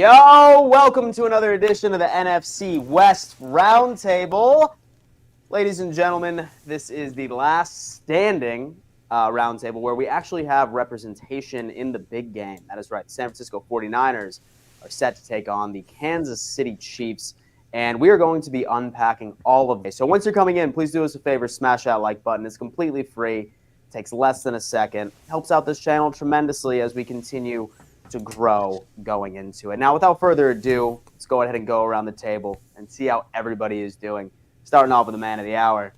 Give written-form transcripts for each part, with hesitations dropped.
Yo, welcome to another edition of the NFC West Roundtable. Ladies and gentlemen, this is the last standing roundtable where we actually have representation in the big game. That is right. The San Francisco 49ers are set to take on the Kansas City Chiefs, and we are going to be unpacking all of this. So once you're coming in, please do us a favor, smash that like button. It's completely free. It takes less than a second. Helps out this channel tremendously as we continue to grow going into it. Now, without further ado, let's go ahead and go around the table and see how everybody is doing. Starting off with the man of the hour,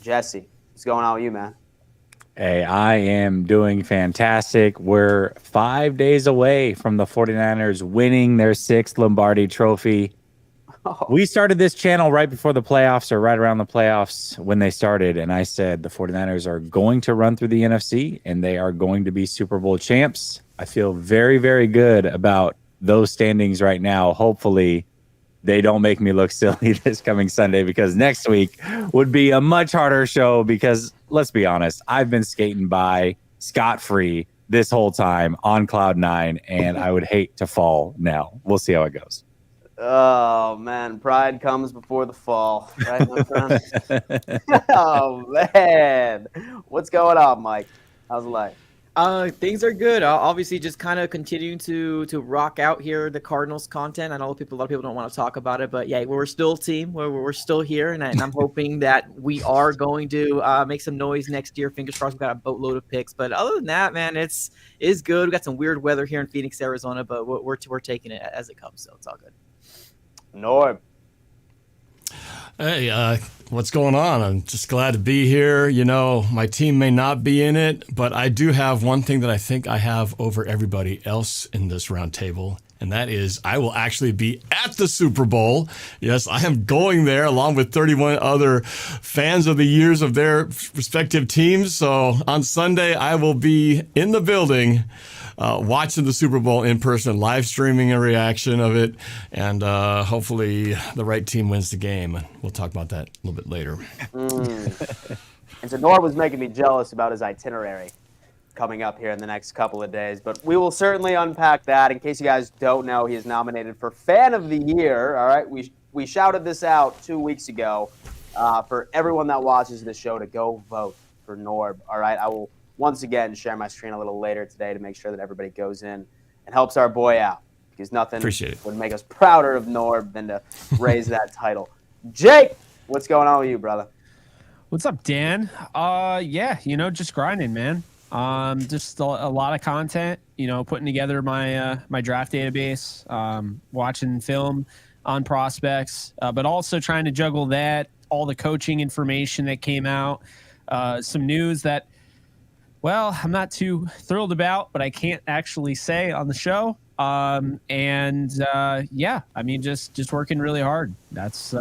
Jesse. What's going on with you, man? Hey, I am doing fantastic. We're 5 days away from the 49ers winning their 6th Lombardi trophy. We started this channel right before the playoffs, or right around the playoffs when they started, and I said the 49ers are going to run through the NFC, and they are going to be Super Bowl champs. I feel very, very good about those standings right now. Hopefully, they don't make me look silly this coming Sunday, because next week would be a much harder show because, let's be honest, I've been skating by scot-free this whole time on Cloud 9, and I would hate to fall now. We'll see how it goes. Oh, man. Pride comes before the fall. Right, my friend? Oh, man. What's going on, Mike? How's life? Things are good. Obviously, just kind of continuing to rock out here the Cardinals content. I know a lot of people don't want to talk about it, but yeah, we're still a team. We're still here, and I'm hoping that we are going to make some noise next year. Fingers crossed. We've got a boatload of picks, but other than that, man, it's good. We got some weird weather here in Phoenix, Arizona, but we're taking it as it comes, so it's all good. Norb. Hey, what's going on? I'm just glad to be here. You know, my team may not be in it, but I do have one thing that I think I have over everybody else in this round table, and that is I will actually be at the Super Bowl. Yes, I am going there along with 31 other fans of the years of their respective teams. So on Sunday, I will be in the building watching the Super Bowl in person, live streaming a reaction of it, and hopefully the right team wins the game. We'll talk about that a little bit later. And so Norb was making me jealous about his itinerary coming up here in the next couple of days, but we will certainly unpack that. In case you guys don't know, he is nominated for Fan of the Year. All right, we shouted this out 2 weeks ago for everyone that watches the show to go vote for Norb. All right, I will once again share my screen a little later today to make sure that everybody goes in and helps our boy out, because nothing would make us prouder of Norb than to raise that title. Jake, what's going on with you, brother? What's up, Dan? Yeah, just grinding, man. Just a lot of content, putting together my my draft database, watching film on prospects, but also trying to juggle that, all the coaching information that came out, some news that, well, I'm not too thrilled about, but I can't actually say on the show. Yeah, I mean, just working really hard. That's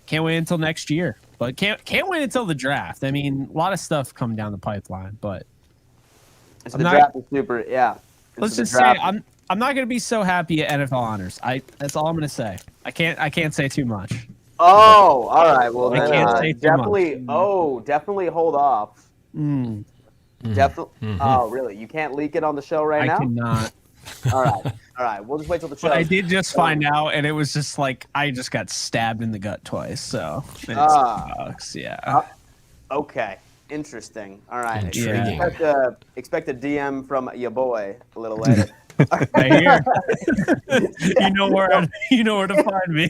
can't wait until next year, but can't wait until the draft. I mean, a lot of stuff coming down the pipeline, but the draft is super. Yeah, let's just say I'm not gonna be so happy at NFL honors. That's all I'm gonna say. I can't say too much. Oh, all right. Well, I then can't say too definitely. much. Oh, definitely hold off. Definitely. Mm-hmm. Oh, really? You can't leak it on the show right now? I cannot. All right. We'll just wait till the show. But I did just find out, and it was just like I just got stabbed in the gut twice. So it sucks. Yeah. Okay. Interesting. All right. Intriguing. Expect a DM from your boy a little later. Right here. you know where to find me.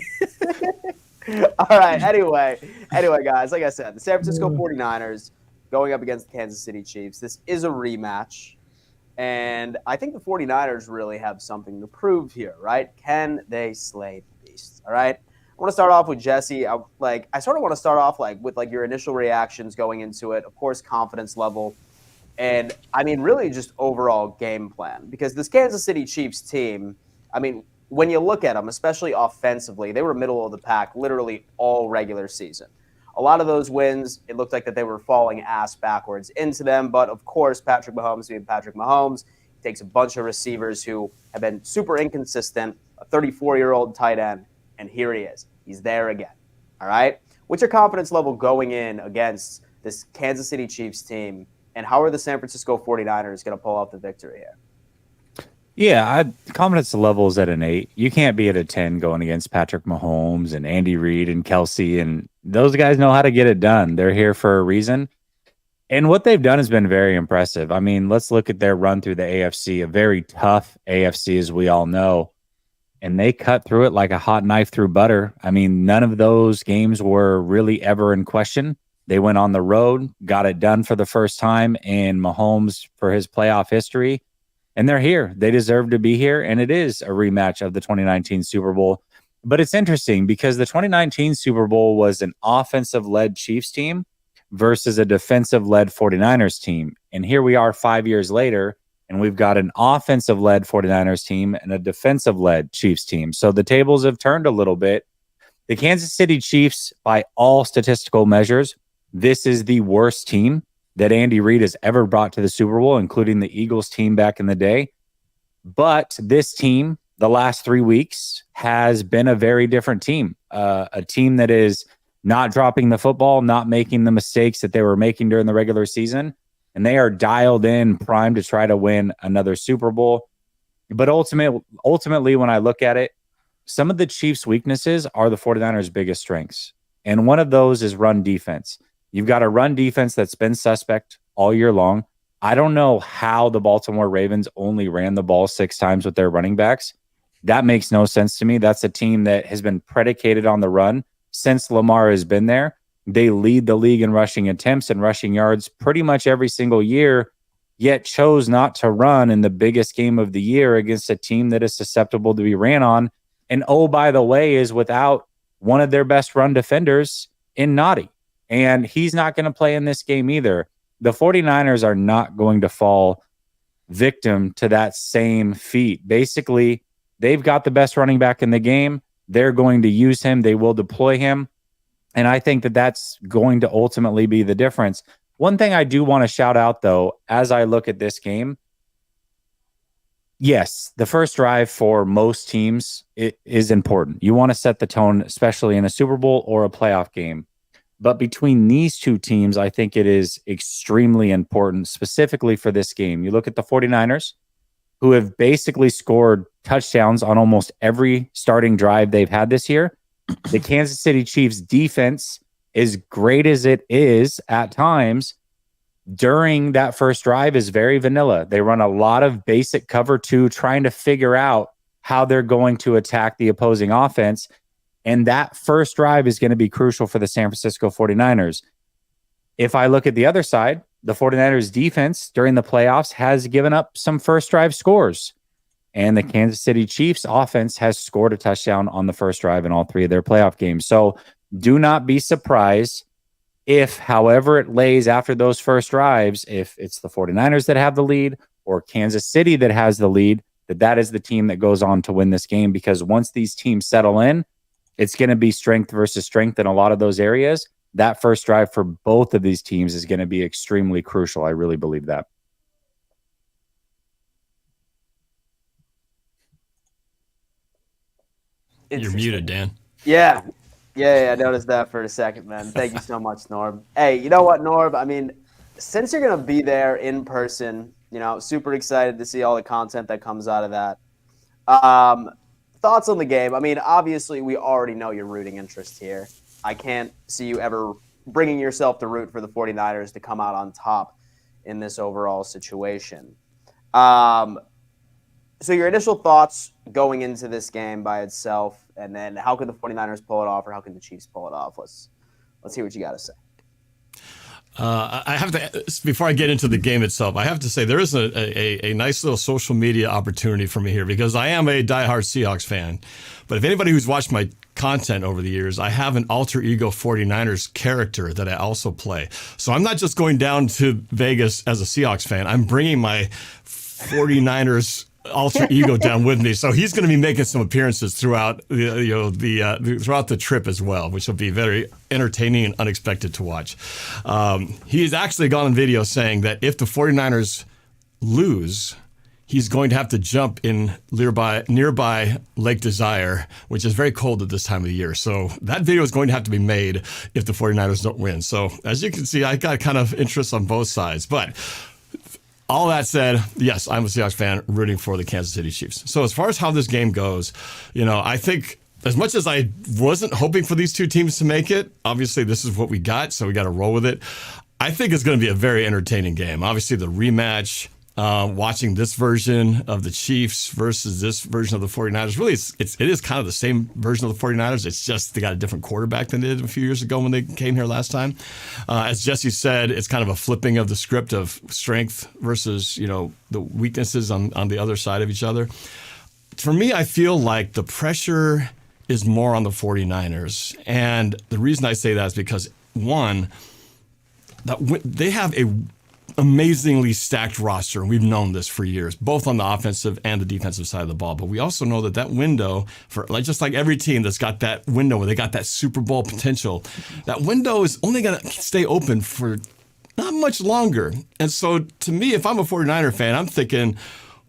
All right. Anyway, guys, like I said, the San Francisco 49ers going up against the Kansas City Chiefs. This is a rematch. And I think the 49ers really have something to prove here, right? Can they slay the beast? All right. I want to start off with Jesse. I sort of want to start off with your initial reactions going into it. Of course, confidence level. And I mean, really just overall game plan, because this Kansas City Chiefs team, I mean, when you look at them, especially offensively, they were middle of the pack literally all regular season. A lot of those wins, it looked like that they were falling ass backwards into them. But, of course, Patrick Mahomes being Patrick Mahomes, he takes a bunch of receivers who have been super inconsistent, a 34-year-old tight end, and here he is. He's there again. All right? What's your confidence level going in against this Kansas City Chiefs team, and how are the San Francisco 49ers going to pull out the victory here? Yeah, confidence level is at an 8. You can't be at a 10 going against Patrick Mahomes and Andy Reid and Kelsey, and those guys know how to get it done. They're here for a reason. And what they've done has been very impressive. I mean, let's look at their run through the AFC, a very tough AFC, as we all know. And they cut through it like a hot knife through butter. I mean, none of those games were really ever in question. They went on the road, got it done for the first time in Mahomes for his playoff history. And they're here. They deserve to be here. And it is a rematch of the 2019 Super Bowl. But it's interesting because the 2019 Super Bowl was an offensive-led Chiefs team versus a defensive-led 49ers team. And here we are 5 years later, and we've got an offensive-led 49ers team and a defensive-led Chiefs team. So the tables have turned a little bit. The Kansas City Chiefs, by all statistical measures, this is the worst team that Andy Reid has ever brought to the Super Bowl, including the Eagles team back in the day. But this team, the last 3 weeks, has been a very different team. A team that is not dropping the football, not making the mistakes that they were making during the regular season. And they are dialed in, primed to try to win another Super Bowl. But ultimately, when I look at it, some of the Chiefs' weaknesses are the 49ers' biggest strengths. And one of those is run defense. You've got a run defense that's been suspect all year long. I don't know how the Baltimore Ravens only ran the ball 6 times with their running backs. That makes no sense to me. That's a team that has been predicated on the run since Lamar has been there. They lead the league in rushing attempts and rushing yards pretty much every single year, yet chose not to run in the biggest game of the year against a team that is susceptible to be ran on. And oh, by the way, is without one of their best run defenders in Noddy. And he's not going to play in this game either. The 49ers are not going to fall victim to that same feat. Basically, they've got the best running back in the game. They're going to use him. They will deploy him. And I think that that's going to ultimately be the difference. One thing I do want to shout out, though, as I look at this game, yes, the first drive for most teams is important. You want to set the tone, especially in a Super Bowl or a playoff game. But between these two teams, I think it is extremely important, specifically for this game. You look at the 49ers, who have basically scored touchdowns on almost every starting drive they've had this year. The Kansas City Chiefs defense, as great as it is at times, during that first drive is very vanilla. They run a lot of basic cover 2, trying to figure out how they're going to attack the opposing offense. And that first drive is going to be crucial for the San Francisco 49ers. If I look at the other side, the 49ers defense during the playoffs has given up some first drive scores. And the Kansas City Chiefs offense has scored a touchdown on the first drive in all 3 of their playoff games. So do not be surprised if, however it lays after those first drives, if it's the 49ers that have the lead or Kansas City that has the lead, that is the team that goes on to win this game. Because once these teams settle in, it's going to be strength versus strength in a lot of those areas. That first drive for both of these teams is going to be extremely crucial. I really believe that. You're muted, Dan. Yeah. I noticed that for a second, man. Thank you so much, Norb. Hey, you know what, Norb? I mean, since you're going to be there in person, super excited to see all the content that comes out of that. Thoughts on the game? I mean, obviously, we already know your rooting interest here. I can't see you ever bringing yourself to root for the 49ers to come out on top in this overall situation. So your initial thoughts going into this game by itself, and then how could the 49ers pull it off, or how can the Chiefs pull it off? Let's hear what you got to say. I have to, before I get into the game itself, I have to say there is a nice little social media opportunity for me here, because I am a diehard Seahawks fan. But if anybody who's watched my content over the years, I have an alter ego 49ers character that I also play. So I'm not just going down to Vegas as a Seahawks fan. I'm bringing my 49ers alter ego down with me, so he's going to be making some appearances throughout throughout the trip as well, which will be very entertaining and unexpected to watch. He has actually gone on video saying that if the 49ers lose, he's going to have to jump in nearby Lake Desire, which is very cold at this time of the year. So that video is going to have to be made if the 49ers don't win. So as you can see, I got kind of interest on both sides, but all that said, yes, I'm a Seahawks fan rooting for the Kansas City Chiefs. So as far as how this game goes, I think as much as I wasn't hoping for these two teams to make it, obviously this is what we got, so we got to roll with it. I think it's going to be a very entertaining game. Obviously the rematch, watching this version of the Chiefs versus this version of the 49ers, really it is kind of the same version of the 49ers. It's just they got a different quarterback than they did a few years ago when they came here last time. As Jesse said, it's kind of a flipping of the script of strength versus, the weaknesses on the other side of each other. For me, I feel like the pressure is more on the 49ers. And the reason I say that is because, one, they have a amazingly stacked roster, and we've known this for years, both on the offensive and the defensive side of the ball. But we also know that window, for just like every team that's got that window where they got that Super Bowl potential, that window is only going to stay open for not much longer. And so to me, if I'm a 49er fan, I'm thinking,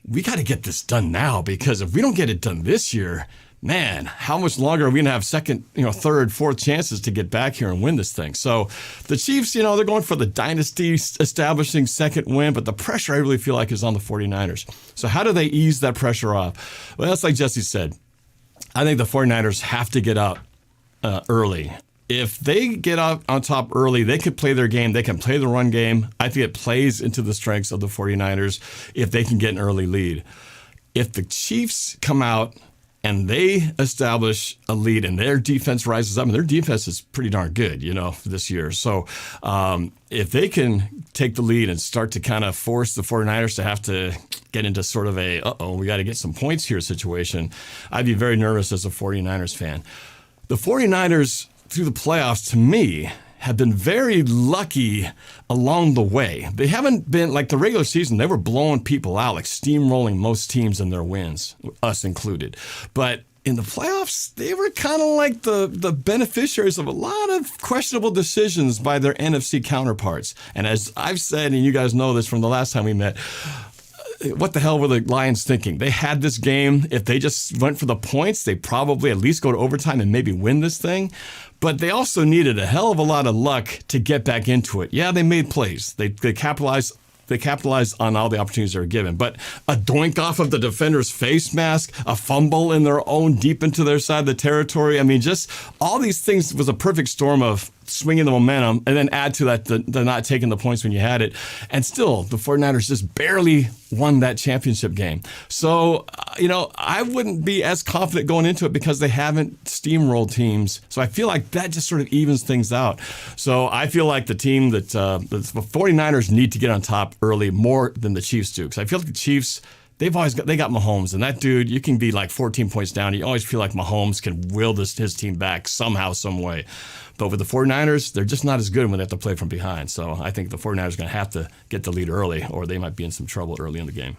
we got to get this done now, because if we don't get it done this year, man, how much longer are we going to have second, third, fourth chances to get back here and win this thing? So the Chiefs, they're going for the dynasty establishing second win, but the pressure I really feel like is on the 49ers. So how do they ease that pressure off? Well, that's like Jesse said. I think the 49ers have to get out early. If they get out on top early, they could play their game. They can play the run game. I think it plays into the strengths of the 49ers if they can get an early lead. If the Chiefs come out and they establish a lead and their defense rises up, and their defense is pretty darn good, this year. So if they can take the lead and start to kind of force the 49ers to have to get into sort of we got to get some points here situation, I'd be very nervous as a 49ers fan. The 49ers through the playoffs, to me, have been very lucky along the way. They haven't been, like the regular season, they were blowing people out, like steamrolling most teams in their wins, us included. But in the playoffs, they were kind of like the beneficiaries of a lot of questionable decisions by their NFC counterparts. And as I've said, and you guys know this from the last time we met, what the hell were the Lions thinking? They had this game. If they just went for the points, they probably at least go to overtime and maybe win this thing. But they also needed a hell of a lot of luck to get back into it. Yeah, they made plays. They capitalized on all the opportunities they were given. But a doink off of the defender's face mask, a fumble in their own deep into their side of the territory. I mean, just all these things was a perfect storm of swinging the momentum, and then add to that the not taking the points when you had it. And still, the 49ers just barely won that championship game. So, I wouldn't be as confident going into it because they haven't steamrolled teams. So I feel like that just sort of evens things out. So I feel like the team that the 49ers need to get on top early more than the Chiefs do. Because I feel like the Chiefs, they got Mahomes, and that dude, you can be like 14 points down. You always feel like Mahomes can will his team back somehow, some way. But with the 49ers, they're just not as good when they have to play from behind. So I think the 49ers are going to have to get the lead early, or they might be in some trouble early in the game.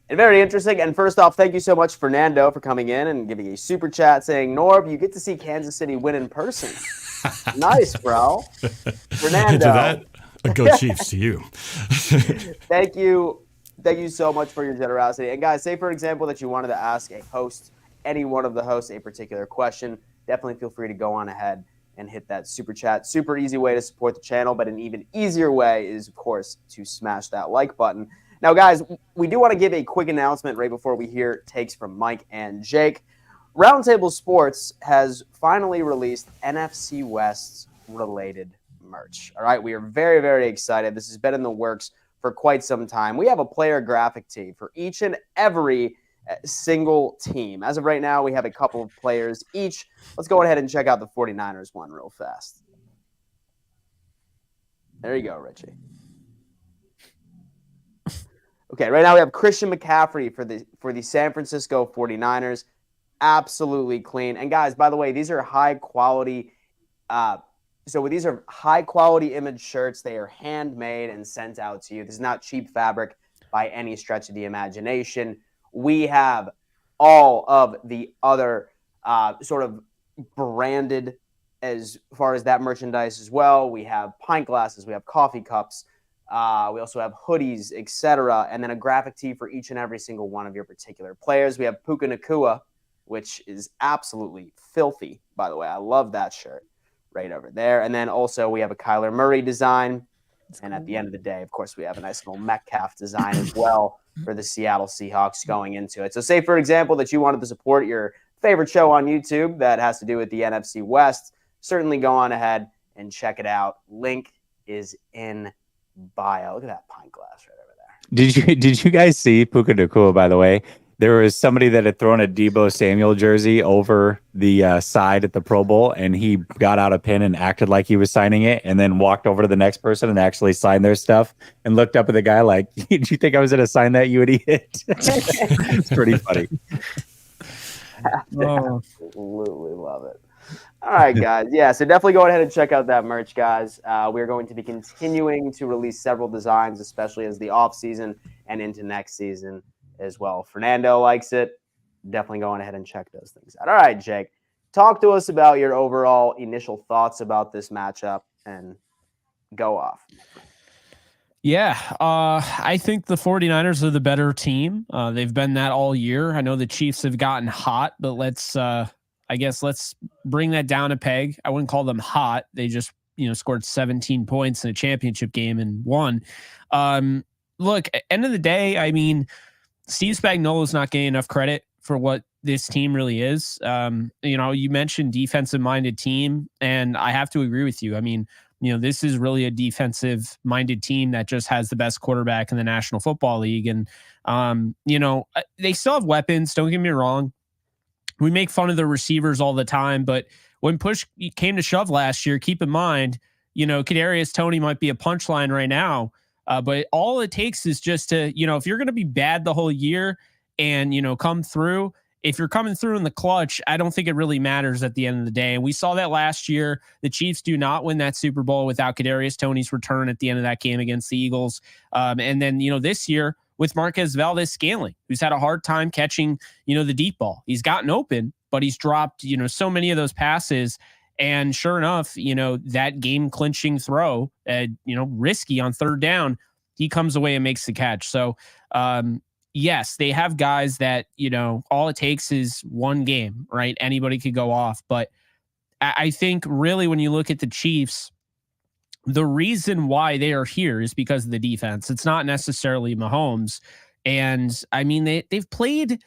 And very interesting. And first off, thank you so much, Fernando, for coming in and giving a super chat saying, Norb, you get to see Kansas City win in person. Nice, bro. Fernando. To that, go Chiefs to you. Thank you. Thank you so much for your generosity. And guys, say, for example, that you wanted to ask any one of the hosts a particular question. Definitely feel free to go on ahead and hit that super chat. Super easy way to support the channel, but an even easier way is, of course, to smash that like button. Now, guys, we do want to give a quick announcement right before we hear takes from Mike and Jake. Roundtable Sports has finally released NFC West related merch. All right, we are very, very excited. This has been in the works for quite some time. We have a player graphic tee for each and every single team. As of right now, we have a couple of players each. Let's go ahead and check out the 49ers one real fast. There you go, Richie. Okay, right now we have Christian McCaffrey for the San Francisco 49ers. Absolutely clean. And guys, by the way, these are high quality these are high quality image shirts. They are handmade and sent out to you. This is not cheap fabric by any stretch of the imagination. We have all of the other sort of branded as far as that merchandise as well. We have pint glasses, we have coffee cups, we also have hoodies, etc., and then a graphic tee for each and every single one of your particular players. We have Puka Nacua, which is absolutely filthy, by the way. I love that shirt right over there. And then also we have a Kyler Murray design. And at the end of the day, of course, we have a nice little Metcalf design as well for the Seattle Seahawks going into it. So say, for example, that you wanted to support your favorite show on YouTube that has to do with the NFC West, certainly go on ahead and check it out. Link is in bio. Look at that pint glass right over there. Did you guys see Puka Nacua, by the way? There was somebody that had thrown a Deebo Samuel jersey over the side at the Pro Bowl, and he got out a pin and acted like he was signing it, and then walked over to the next person and actually signed their stuff and looked up at the guy like, did you think I was going to sign that, you idiot? It's pretty funny. Absolutely love it. All right, guys. Yeah, so definitely go ahead and check out that merch, guys. We're going to be continuing to release several designs, especially as the off season and into next season as well. Fernando likes it. Definitely going ahead and check those things out. All right, Jake, talk to us about your overall initial thoughts about this matchup and go off. Yeah, I think the 49ers are the better team. They've been that all year. I know the Chiefs have gotten hot, but let's bring that down a peg. I wouldn't call them hot. They just, scored 17 points in a championship game and won. Look, at the end of the day, I mean, Steve Spagnuolo is not getting enough credit for what this team really is. You mentioned defensive-minded team, and I have to agree with you. I mean, this is really a defensive-minded team that just has the best quarterback in the National Football League. And, they still have weapons. Don't get me wrong. We make fun of the receivers all the time, but when push came to shove last year, keep in mind, Kadarius Toney might be a punchline right now. But all it takes is just to, if you're going to be bad the whole year and, come through, if you're coming through in the clutch, I don't think it really matters at the end of the day. And we saw that last year. The Chiefs do not win that Super Bowl without Kadarius Toney's return at the end of that game against the Eagles. And then, this year with Marquez Valdes-Scantling, who's had a hard time catching, the deep ball. He's gotten open, but he's dropped, so many of those passes. And sure enough, that game-clinching throw, risky on third down, he comes away and makes the catch. So, yes, they have guys that, all it takes is one game, right? Anybody could go off. But I think really when you look at the Chiefs, the reason why they are here is because of the defense. It's not necessarily Mahomes. And, I mean, they've played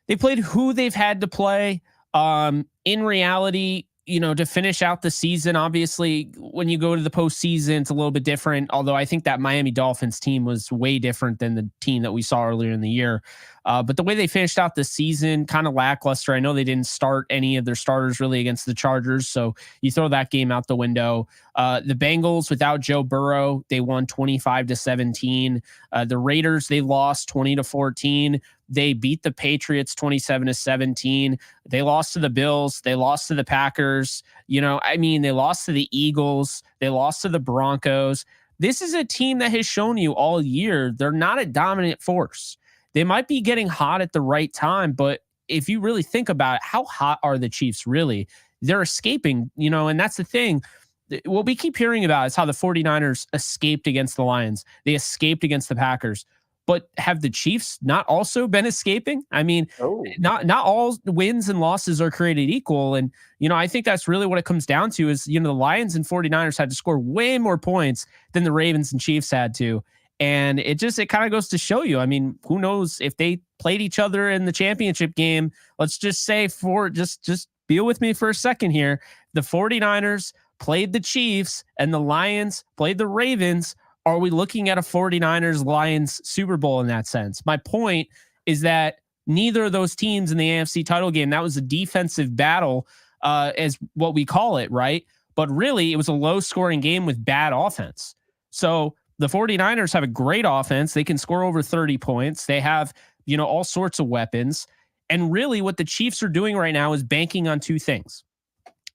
who they've had to play. In reality, to finish out the season, obviously, when you go to the postseason, it's a little bit different. Although I think that Miami Dolphins team was way different than the team that we saw earlier in the year. But the way they finished out the season, kind of lackluster. I know they didn't start any of their starters really against the Chargers, so you throw that game out the window. The Bengals, without Joe Burrow, they won 25-17. The Raiders, they lost 20-14. They beat the Patriots 27-17. They lost to the Bills. They lost to the Packers. They lost to the Eagles. They lost to the Broncos. This is a team that has shown you all year they're not a dominant force. They might be getting hot at the right time, but if you really think about it, how hot are the Chiefs really? They're escaping, and that's the thing. What we keep hearing about is how the 49ers escaped against the Lions. They escaped against the Packers. But have the Chiefs not also been escaping? I mean, not all wins and losses are created equal. And, I think that's really what it comes down to is, the Lions and 49ers had to score way more points than the Ravens and Chiefs had to. And it kind of goes to show you, I mean, who knows if they played each other in the championship game. Let's just say just deal with me for a second here. The 49ers played the Chiefs and the Lions played the Ravens. Are we looking at a 49ers-Lions Super Bowl in that sense? My point is that neither of those teams in the AFC title game, that was a defensive battle as what we call it, right? But really, it was a low-scoring game with bad offense. So the 49ers have a great offense. They can score over 30 points. They have, all sorts of weapons. And really, what the Chiefs are doing right now is banking on two things.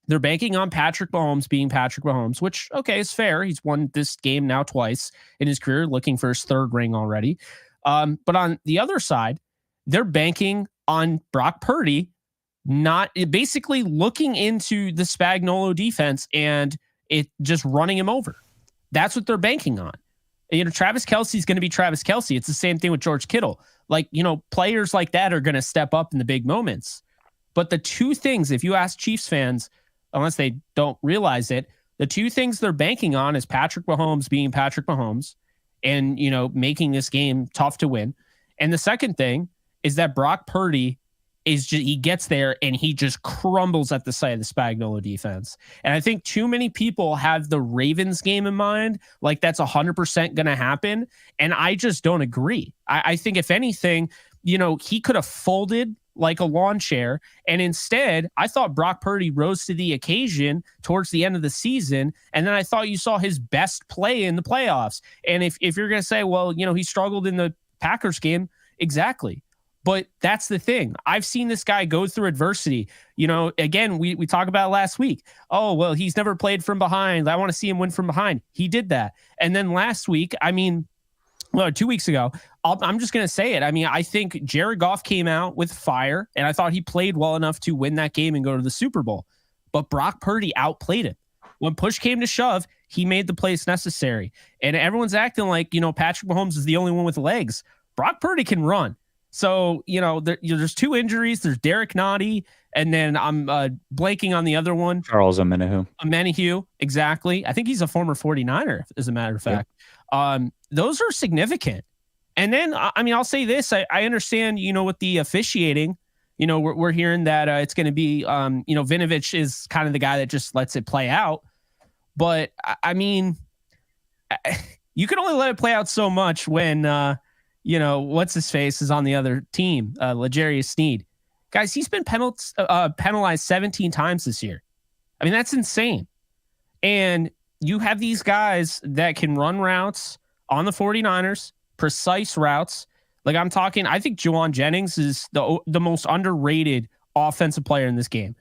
They're banking on Patrick Mahomes being Patrick Mahomes, which, okay, is fair. He's won this game now twice in his career, looking for his third ring already. But on the other side, they're banking on Brock Purdy basically looking into the Spagnuolo defense and it just running him over. That's what they're banking on. Travis Kelce's going to be Travis Kelce. It's the same thing with George Kittle. Players like that are going to step up in the big moments. But the two things, if you ask Chiefs fans, unless they don't realize it, The two things they're banking on is Patrick Mahomes being Patrick Mahomes and, making this game tough to win. And the second thing is that Brock Purdy he gets there and he just crumbles at the sight of the Spagnuolo defense. And I think too many people have the Ravens game in mind, like that's 100% going to happen. And I just don't agree. I think if anything, he could have folded like a lawn chair. And instead, I thought Brock Purdy rose to the occasion towards the end of the season. And then I thought you saw his best play in the playoffs. And if you're going to say, well, he struggled in the Packers game, exactly. But that's the thing. I've seen this guy go through adversity. Again, we talked about last week. Oh, well, he's never played from behind. I want to see him win from behind. He did that. And then last week, 2 weeks ago, I'm just going to say it. I think Jared Goff came out with fire, and I thought he played well enough to win that game and go to the Super Bowl. But Brock Purdy outplayed him. When push came to shove, he made the plays necessary. And everyone's acting like, Patrick Mahomes is the only one with legs. Brock Purdy can run. So, there's two injuries. There's Derek Nottie, and then I'm blanking on the other one. Charles Omenihu. Exactly. I think he's a former 49er, as a matter of fact. Yeah. Those are significant. And then, I'll say this. I understand, with the officiating, we're hearing that it's going to be, Vinovich is kind of the guy that just lets it play out. But, you can only let it play out so much when what's his face is on the other team, L'Jarius Sneed. Guys, he's been penalized 17 times this year. That's insane. And you have these guys that can run routes on the 49ers, precise routes. Like I think Juwan Jennings is the most underrated offensive player in this game.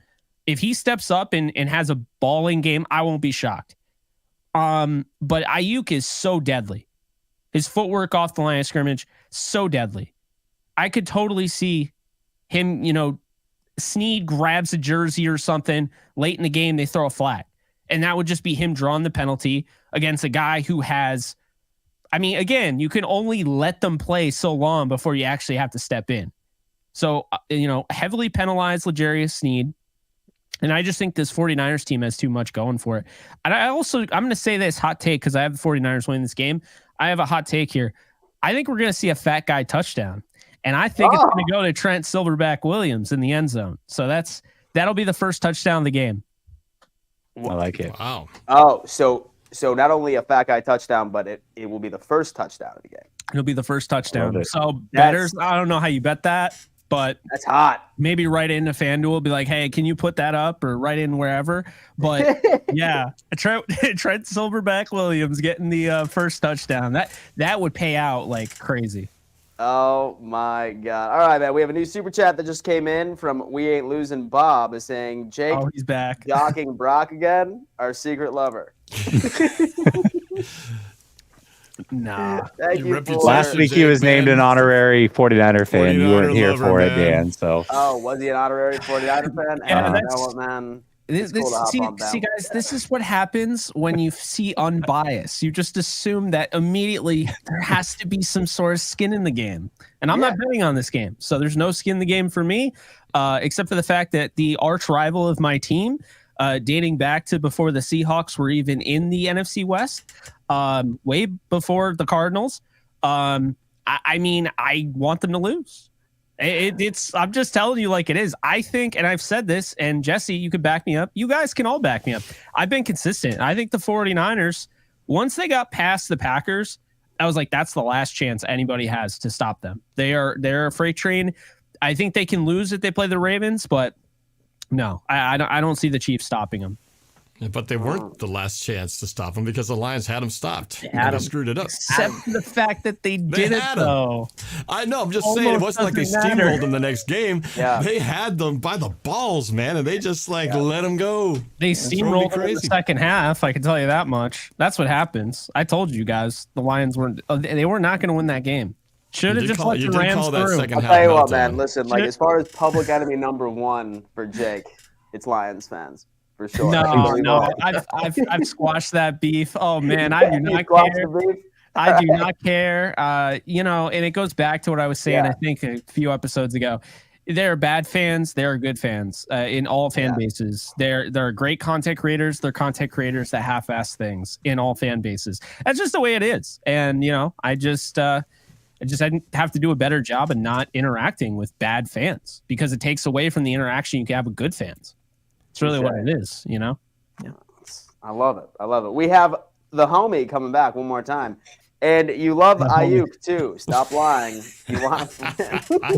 If he steps up and has a balling game, I won't be shocked. But Ayuk is so deadly. His footwork off the line of scrimmage, so deadly. I could totally see him, Sneed grabs a jersey or something late in the game, they throw a flag. And that would just be him drawing the penalty against a guy who has, again, you can only let them play so long before you actually have to step in. So, heavily penalized L'Jarius Sneed. And I just think this 49ers team has too much going for it. And I'm going to say this hot take because I have the 49ers winning this game. I have a hot take here. I think we're going to see a fat guy touchdown. And I think it's going to go to Trent Silverback Williams in the end zone. So that'll be the first touchdown of the game. I like it. Wow. Oh, so not only a fat guy touchdown, but it will be the first touchdown of the game. It'll be the first touchdown. So bettors, I don't know how you bet that, but that's hot. Maybe write into FanDuel, be like, hey, can you put that up, or write in wherever. But yeah, Trent Silverback Williams getting the first touchdown. That would pay out like crazy. Oh my God. All right, man. We have a new super chat that just came in from We Ain't Losing Bob, is saying, Jake, he's back. Docking Brock again, our secret lover. Nah. Thank you. Last week he was named an honorary 49er fan. You weren't here for it, Dan. So. Oh, was he an honorary 49er fan? Yeah, you know what, man? See, guys, this is what happens when you see unbiased. You just assume that immediately there has to be some sort of skin in the game. And I'm not betting on this game. So there's no skin in the game for me, except for the fact that the arch rival of my team, dating back to before the Seahawks were even in the NFC West, way before the Cardinals. I want them to lose. I'm just telling you like it is. I think, and I've said this, and Jesse, you could back me up. You guys can all back me up. I've been consistent. I think the 49ers, once they got past the Packers, I was like, that's the last chance anybody has to stop them. They're a freight train. I think they can lose if they play the Ravens, but no, I don't see the Chiefs stopping them. But they weren't the last chance to stop them because the Lions had them stopped. They screwed it up. Except for the fact that they didn't, though. I know. I'm just saying it wasn't like they steamrolled them the next game. Yeah. They had them by the balls, man, and they just let them go. They steamrolled them in the second half. I can tell you that much. That's what happens. I told you guys the Lions were not going to win that game. Should have just let the Rams through. I'll tell you what, man. Listen, like as far as public enemy number one for Jake, it's Lions fans. For sure. No, I've squashed that beef. Oh man, I do not care. I do not care. And it goes back to what I was saying. I think a few episodes ago. There are bad fans. There are good fans in all fan bases. There are great content creators. There are content creators that half-ass things in all fan bases. That's just the way it is. And, I just didn't have to do a better job of not interacting with bad fans because it takes away from the interaction you can have with good fans. It's really what it is, Yeah. I love it. We have the homie coming back one more time. And you love Ayuk too. Stop lying. You want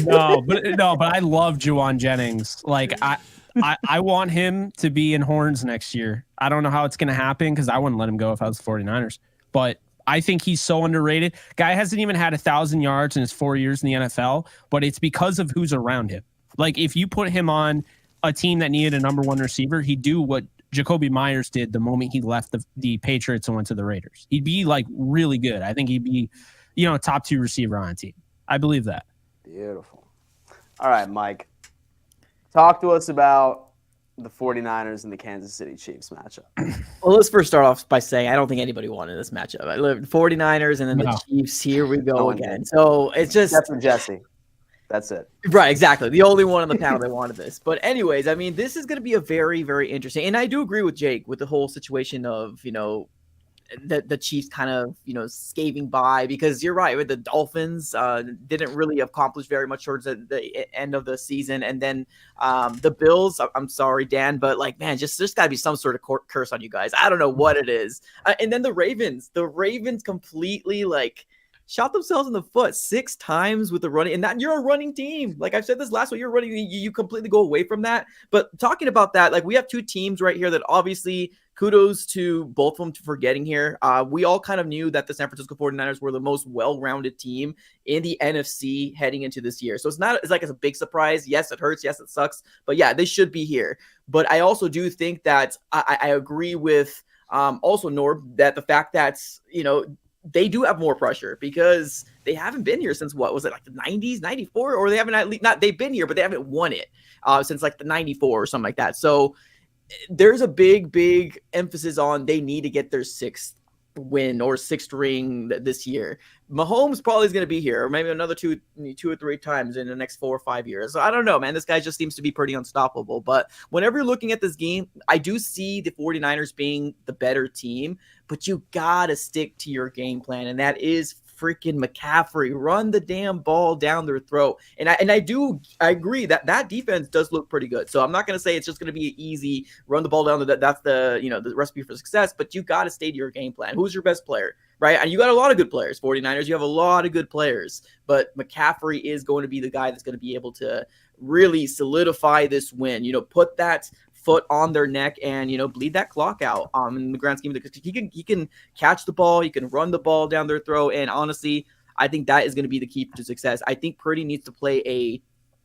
No, but I love Juwan Jennings. Like I want him to be in horns next year. I don't know how it's going to happen because I wouldn't let him go if I was the 49ers. But I think he's so underrated. Guy hasn't even had 1,000 yards in his 4 years in the NFL, but it's because of who's around him. Like if you put him on a team that needed a number one receiver, he'd do what Jacoby Myers did the moment he left the Patriots and went to the Raiders. He'd be like really good. I think he'd be, a top 2 receiver on a team. I believe that. Beautiful. All right, Mike. Talk to us about the 49ers and the Kansas City Chiefs matchup. Well, let's first start off by saying I don't think anybody wanted this matchup. I live 49ers and then the Chiefs. Here we go again. So it's just except for Jesse. That's it. Right, exactly. The only one on the panel that wanted this. But anyways, I mean, this is going to be a very, very interesting. And I do agree with Jake with the whole situation of, the Chiefs kind of, scaving by because you're right. The Dolphins didn't really accomplish very much towards the end of the season. And then the Bills, I'm sorry, Dan, but like, man, there's got to be some sort of curse on you guys. I don't know what it is. And then the Ravens completely shot themselves in the foot 6 times with the running, and that you're a running team. Like I've said this last week, you're running, you completely go away from that. But talking about that, like we have 2 teams right here that obviously kudos to both of them for getting here. We all kind of knew that the San Francisco 49ers were the most well-rounded team in the NFC heading into this year. So it's like it's a big surprise. Yes, it hurts. Yes, it sucks. But yeah, they should be here. But I also do think that I agree with also Norb that the fact that, they do have more pressure because they haven't been here since what was it, like the 90s, 94, or they haven't they've been here, but they haven't won it since like the 94 or something like that. So there's a big emphasis on they need to get their 6th win or 6th ring this year. Mahomes probably is going to be here, or maybe another two or three times in the next 4 or 5 years. So I don't know, man. This guy just seems to be pretty unstoppable. But whenever you're looking at this game, I do see the 49ers being the better team, but you got to stick to your game plan, and that is freaking McCaffrey. Run the damn ball down their throat. And I agree that defense does look pretty good. So I'm not going to say it's just going to be easy run the ball down. That's the the recipe for success, but you got to stay to your game plan. Who's your best player? Right. And you got a lot of good players. 49ers, you have a lot of good players, but McCaffrey is going to be the guy that's going to be able to really solidify this win, put that foot on their neck and, bleed that clock out in the grand scheme of the, he can catch the ball. He can run the ball down their throat. And honestly, I think that is going to be the key to success. I think Purdy needs to play a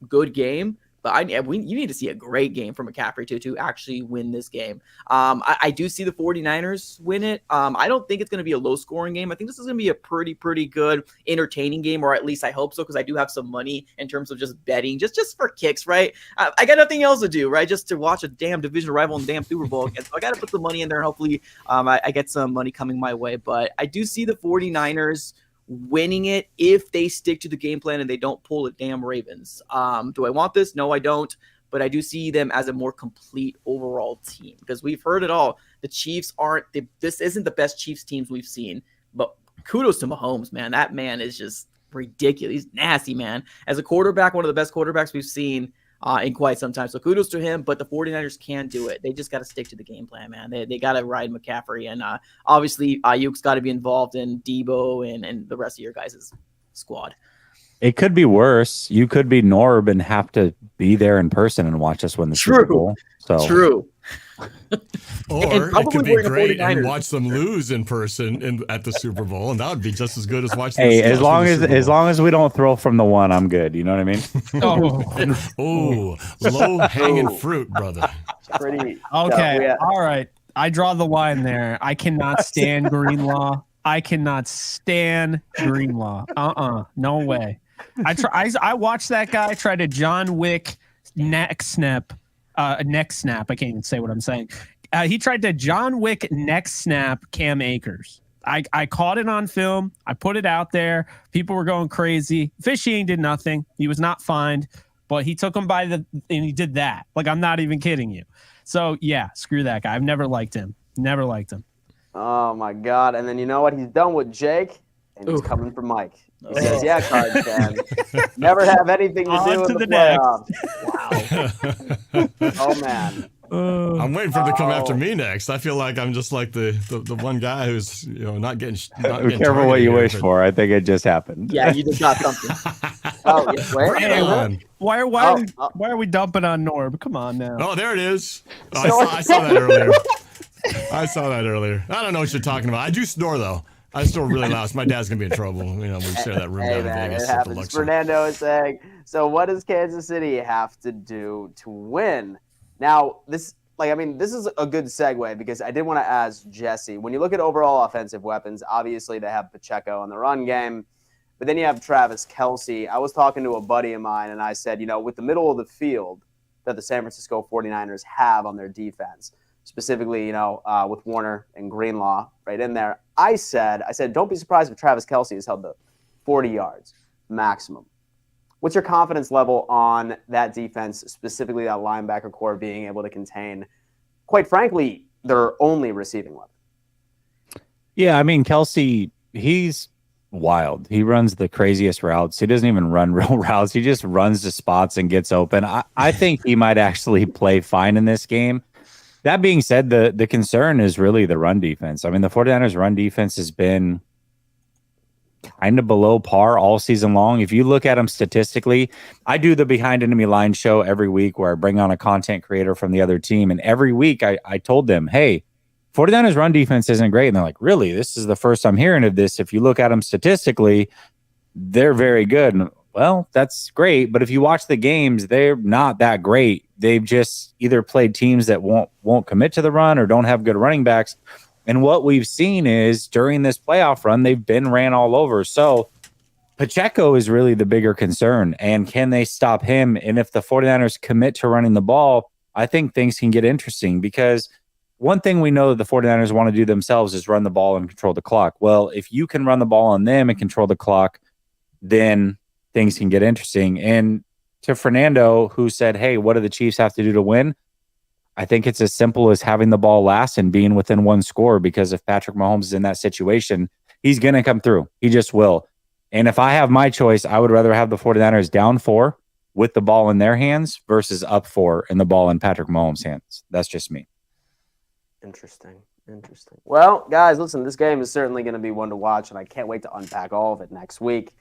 good game, but you need to see a great game from McCaffrey to actually win this game. I do see the 49ers win it. I don't think it's going to be a low-scoring game. I think this is going to be a pretty good, entertaining game, or at least I hope so, because I do have some money in terms of just betting, just for kicks, right? I got nothing else to do, right? Just to watch a damn divisional rival in the damn Super Bowl again. So I got to put some money in there, and hopefully I get some money coming my way. But I do see the 49ers winning it if they stick to the game plan and they don't pull the damn Ravens. Do I want this? No, I don't. But I do see them as a more complete overall team because we've heard it all. The Chiefs this isn't the best Chiefs teams we've seen, but kudos to Mahomes, man. That man is just ridiculous. He's nasty, man. As a quarterback, one of the best quarterbacks we've seen in quite some time. So kudos to him, but the 49ers can do it. They just got to stick to the game plan, man. They got to ride McCaffrey, and obviously Ayuk's got to be involved in Debo and the rest of your guys' squad. It could be worse. You could be Norb and have to be there in person and watch us win the Super Bowl. So True. Or it could be great and watch them lose in person at the Super Bowl, and that would be just as good as watching. Hey, as long as we don't throw from the one, I'm good. You know what I mean? Oh, low hanging fruit, brother. Pretty okay. All right. I draw the line there. I cannot stand Greenlaw. I cannot stand Greenlaw. No way. I watched that guy try to John Wick neck snap. I can't even say what I'm saying. He tried to John Wick neck snap Cam Akers. I caught it on film. I put it out there. People were going crazy. Officiating did nothing. He was not fined. but he took him and he did that. Like, I'm not even kidding you. So yeah, screw that guy. I've never liked him. Never liked him. Oh my God. And then you know what? He's done with Jake and he's coming for Mike. He says, yeah, Cards fan. Never have anything to do with the playoffs. Wow. Oh man. I'm waiting for him to come after me next. I feel like I'm just like the one guy who's not getting. Be careful what you wish for. I think it just happened. Yeah, you just got something. Oh, yeah, wait. Why are we dumping on Norb? Come on now. Oh, there it is. Oh, I saw that earlier. I don't know what you're talking about. I do snore though. I snore really loud. So my dad's gonna be in trouble. We share that room down in Vegas. It happens. Fernando is saying, so what does Kansas City have to do to win? Now, this is a good segue because I did want to ask Jesse, when you look at overall offensive weapons, obviously they have Pacheco on the run game, but then you have Travis Kelce. I was talking to a buddy of mine, and I said, with the middle of the field that the San Francisco 49ers have on their defense, specifically, with Warner and Greenlaw right in there, I said, don't be surprised if Travis Kelce has held the 40 yards maximum. What's your confidence level on that defense, specifically that linebacker core being able to contain, quite frankly, their only receiving weapon? Yeah, I mean, Kelce, he's wild. He runs the craziest routes. He doesn't even run real routes. He just runs to spots and gets open. I think he might actually play fine in this game. That being said, the concern is really the run defense. I mean, the 49ers run defense has been kind of below par all season long. If you look at them statistically, I do the Behind Enemy Line show every week where I bring on a content creator from the other team. And every week I told them, hey, 49ers run defense isn't great. And they're like, really? This is the first I'm hearing of this. If you look at them statistically, they're very good. And, well, that's great. But if you watch the games, they're not that great. They've just either played teams that won't commit to the run or don't have good running backs. And what we've seen is during this playoff run, they've been ran all over. So Pacheco is really the bigger concern. And can they stop him? And if the 49ers commit to running the ball, I think things can get interesting because one thing we know that the 49ers want to do themselves is run the ball and control the clock. Well, if you can run the ball on them and control the clock, then things can get interesting. And to Fernando, who said, hey, what do the Chiefs have to do to win? I think it's as simple as having the ball last and being within one score, because if Patrick Mahomes is in that situation, he's going to come through. He just will. And if I have my choice, I would rather have the 49ers down 4 with the ball in their hands versus up 4 and the ball in Patrick Mahomes' hands. That's just me. Interesting. Well, guys, listen, this game is certainly going to be one to watch, and I can't wait to unpack all of it next week.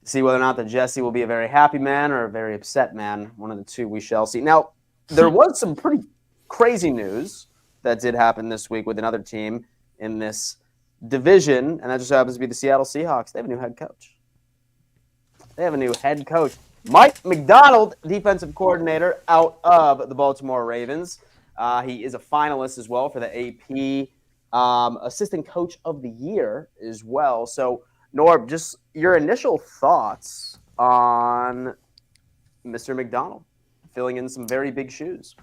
See whether or not that Jesse will be a very happy man or a very upset man. One of the two we shall see. Now, there was some pretty crazy news that did happen this week with another team in this division, and that just happens to be the Seattle Seahawks. They have a new head coach. Mike McDonald, defensive coordinator out of the Baltimore Ravens. He is a finalist as well for the AP Assistant Coach of the Year as well. So, Norb, just your initial thoughts on Mr. McDonald filling in some very big shoes.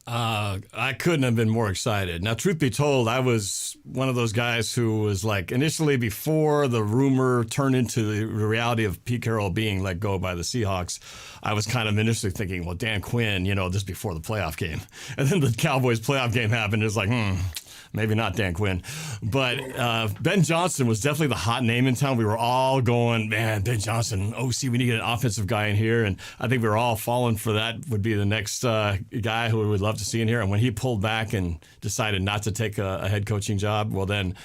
I couldn't have been more excited. Now, truth be told, I was one of those guys who was like, initially before the rumor turned into the reality of Pete Carroll being let go by the Seahawks, I was kind of initially thinking, well, Dan Quinn, this before the playoff game. And then the Cowboys playoff game happened. It's like, maybe not Dan Quinn. But Ben Johnson was definitely the hot name in town. We were all going, man, Ben Johnson, OC, we need to get an offensive guy in here. And I think we were all falling for that would be the next guy who we would love to see in here. And when he pulled back and decided not to take a head coaching job, well, then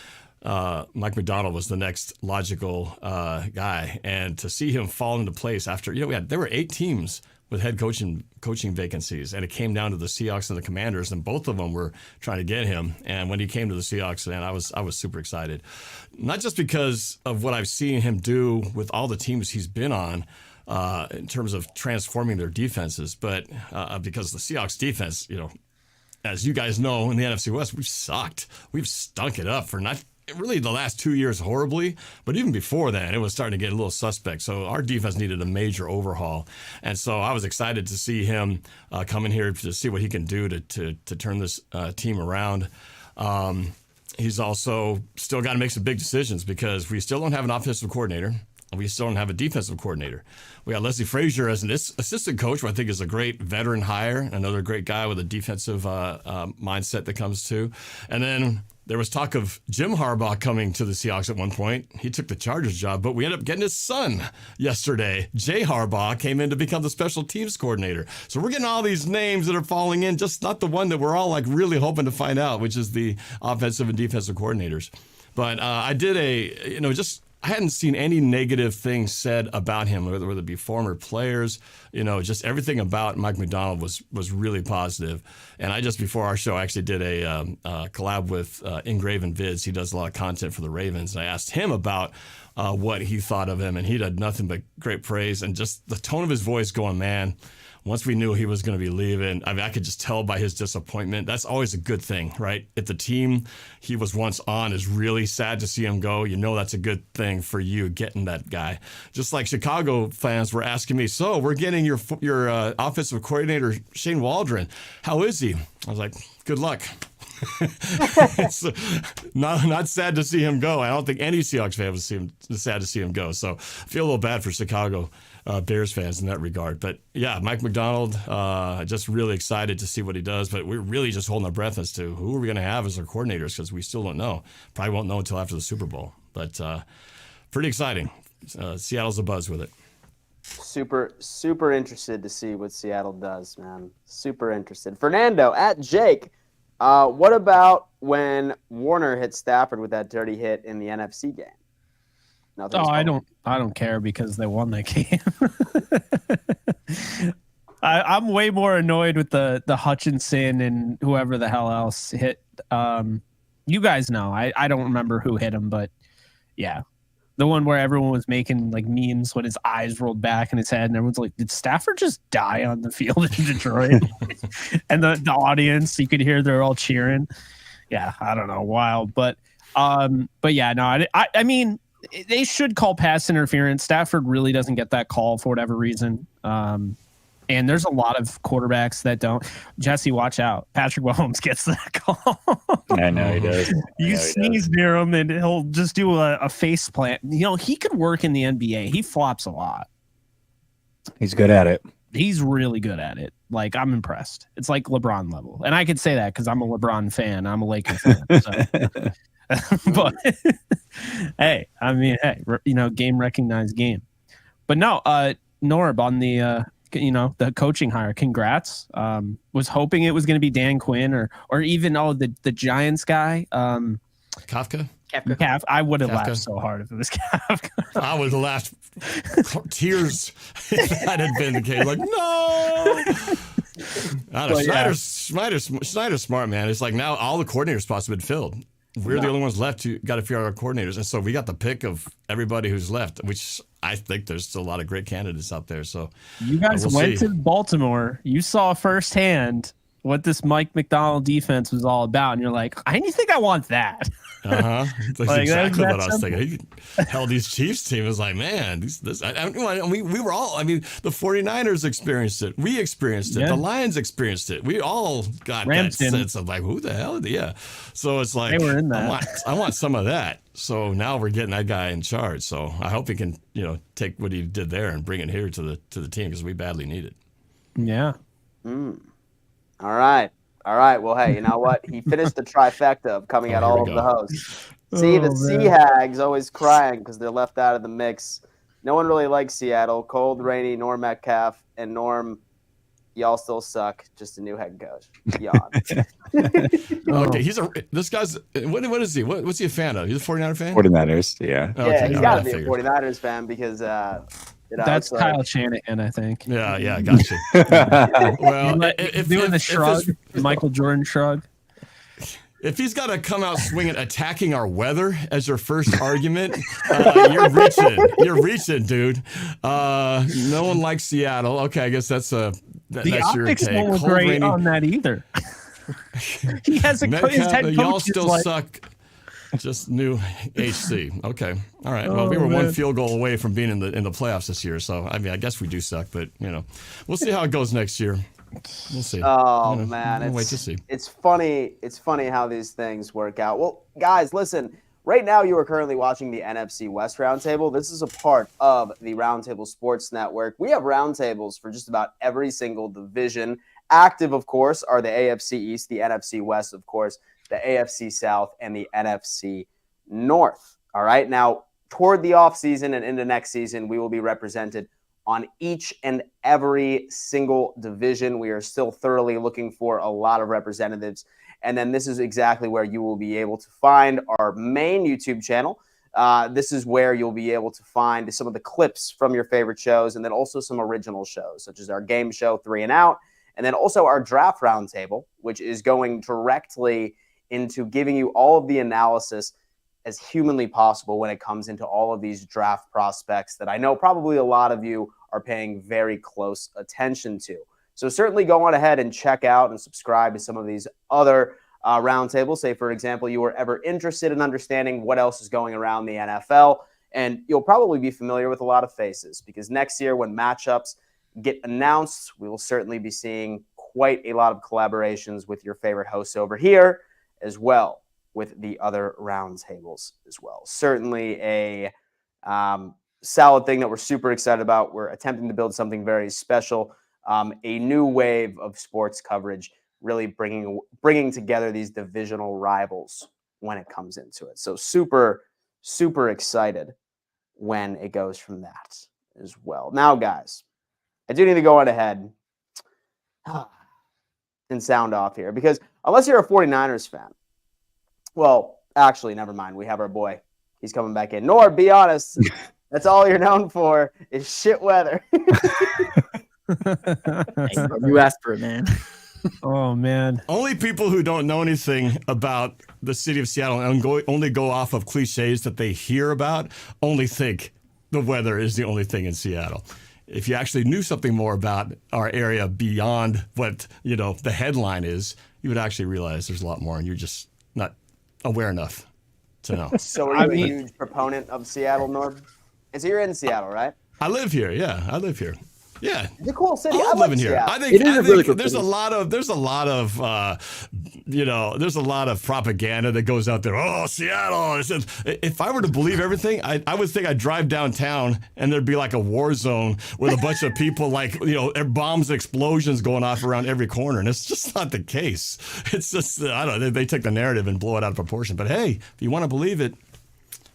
Mike McDonald was the next logical guy. And to see him fall into place after, there were 8 teams with head coaching vacancies, and it came down to the Seahawks and the Commanders, and both of them were trying to get him. And when he came to the Seahawks, man, I was super excited, not just because of what I've seen him do with all the teams he's been on in terms of transforming their defenses, but because the Seahawks defense, as you guys know, in the NFC West, we've sucked. We've stunk it up for not really the last 2 years horribly, but even before that, it was starting to get a little suspect. So our defense needed a major overhaul. And so I was excited to see him come in here to see what he can do to turn this team around. He's also still got to make some big decisions because we still don't have an offensive coordinator. we still don't have a defensive coordinator. We got Leslie Frazier as an assistant coach, who I think is a great veteran hire, another great guy with a defensive mindset that comes to. And then there was talk of Jim Harbaugh coming to the Seahawks at one point. He took the Chargers job, but we ended up getting his son yesterday. Jay Harbaugh came in to become the special teams coordinator. So we're getting all these names that are falling in, just not the one that we're all like really hoping to find out, which is the offensive and defensive coordinators. But I did I hadn't seen any negative things said about him, whether it be former players, just everything about Mike Macdonald was really positive. And I just before our show actually did a collab with Engraven Vids. He does a lot of content for the Ravens. And I asked him about what he thought of him, and he had nothing but great praise. And just the tone of his voice going, man, once we knew he was going to be leaving, I mean, I could just tell by his disappointment. That's always a good thing, right? If the team he was once on is really sad to see him go, that's a good thing for you getting that guy. Just like Chicago fans were asking me, so we're getting your offensive coordinator, Shane Waldron. How is he? I was like, good luck. It's not sad to see him go. I don't think any Seahawks fan was sad to see him go. So I feel a little bad for Chicago Bears fans in that regard. But yeah, Mike Macdonald, just really excited to see what he does. But we're really just holding our breath as to who are we going to have as our coordinators, because we still don't know. Probably won't know until after the Super Bowl. But pretty exciting. Seattle's a buzz with it. Super interested to see what Seattle does, man. Super interested. Fernando at Jake. What about when Warner hit Stafford with that dirty hit in the NFC game? I don't care because they won that game. I'm way more annoyed with the Hutchinson and whoever the hell else hit. You guys know. I don't remember who hit him, but yeah. The one where everyone was making like memes when his eyes rolled back in his head, and everyone's like, "Did Stafford just die on the field in Detroit?" And the audience, you could hear they're all cheering. Yeah, I don't know, wild, but yeah, no, I mean, they should call pass interference. Stafford really doesn't get that call for whatever reason. And there's a lot of quarterbacks that don't. Jesse, watch out. Patrick Mahomes gets that call. I know he does. You sneeze near him and he'll just do a face plant. He could work in the NBA. He flops a lot. He's good at it. He's really good at it. Like, I'm impressed. It's like LeBron level. And I could say that because I'm a LeBron fan. I'm a Lakers fan. So. But, hey, game recognized game. But no, Norb on the the coaching hire. Congrats. Was hoping it was going to be Dan Quinn or even the Giants guy. Kafka. I would have laughed so hard if it was Kafka. I would have laughed tears if that had been the case. Like, no. I don't know. Snyder's smart, man. It's like now all the coordinator spots have been filled. We're the only ones left who got to figure out our coordinators. And so we got the pick of everybody who's left, which I think there's still a lot of great candidates out there. So you guys went to Baltimore. You saw firsthand what this Mike Macdonald defense was all about. And you're like, I think I want that. Uh-huh. That's exactly what I was thinking. Hell, these Chiefs team is like, man, we were all, the 49ers experienced it. We experienced it. Yeah. The Lions experienced it. We all got that sense of like, who the hell? Yeah. So it's like, they were in that. I want some of that. So now we're getting that guy in charge. So I hope he can, take what he did there and bring it here to the team because we badly need it. Yeah. All right. Well, hey, you know what? He finished the trifecta of coming at all of the hosts. See, the Sea Hags always crying because they're left out of the mix. No one really likes Seattle. Cold, rainy, Norm Metcalf, and Norm, y'all still suck. Just a new head coach. Yawn. Okay, this guy's what is he? What's he a fan of? He's a 49er fan? 49ers, yeah. Yeah, he's got to be a 49ers fan because that's Kyle Shanahan, I think. Yeah, gotcha. Well, if doing the shrug, Michael Jordan shrug. If he's got to come out swinging, attacking our weather as your first argument, you're reaching, dude. No one likes Seattle. Okay, I guess that's your take. Optics won't look great rainy. On that either. He has his head coach. Y'all still suck. Just new HC. Okay. All right. Well, we were one field goal away from being in the playoffs this year. So, I guess we do suck, but, we'll see how it goes next year. We'll see. Oh, man. We'll wait to see. It's funny. It's funny how these things work out. Well, guys, listen, Right now, you are currently watching the NFC West Roundtable. This is a part of the Roundtable Sports Network. We have roundtables for just about every single division. Active, of course, are the AFC East, the NFC West, of course, the AFC South, and the NFC North. All right. Now, toward the offseason and into next season, we will be represented on each and every single division. We are still thoroughly looking for a lot of representatives. And then this is exactly where you will be able to find our main YouTube channel. This is where you'll be able to find some of the clips from your favorite shows, and then also some original shows, such as our game show, 3 and Out, and then also our draft roundtable, which is going directly into giving you all of the analysis as humanly possible when it comes into all of these draft prospects that I know probably a lot of you are paying very close attention to. So certainly go on ahead and check out and subscribe to some of these other roundtables. Say, for example, you are ever interested in understanding what else is going around the NFL, and you'll probably be familiar with a lot of faces, because next year when matchups get announced, we will certainly be seeing quite a lot of collaborations with your favorite hosts over here, as well with the other roundtables as well. Certainly a solid thing that we're super excited about. We're attempting to build something very special. A new wave of sports coverage, really bringing together these divisional rivals when it comes into it. So super, super excited when it goes from that as well. Now, guys, I do need to go on ahead and sound off here, because unless you're a 49ers fan, well, actually, never mind. We have our boy. He's coming back in. Norb, be honest. That's all you're known for is shit weather. You asked for it, man. Oh, man. Only people who don't know anything about the city of Seattle and only go off of cliches that they hear about only think the weather is the only thing in Seattle. If you actually knew something more about our area beyond what, the headline is, you would actually realize there's a lot more, and you're just not aware enough to know. So are you a huge proponent of Seattle, Norb? And so you're in Seattle, right? I live here. Yeah, I live here. Yeah, it's a cool city. I'm living here. Seattle. I think there's a lot of propaganda that goes out there. Oh, Seattle! If I were to believe everything, I would think I'd drive downtown and there'd be like a war zone with a bunch of people, bombs, explosions going off around every corner, and it's just not the case. It's just I don't know. They take the narrative and blow it out of proportion. But hey, if you want to believe it,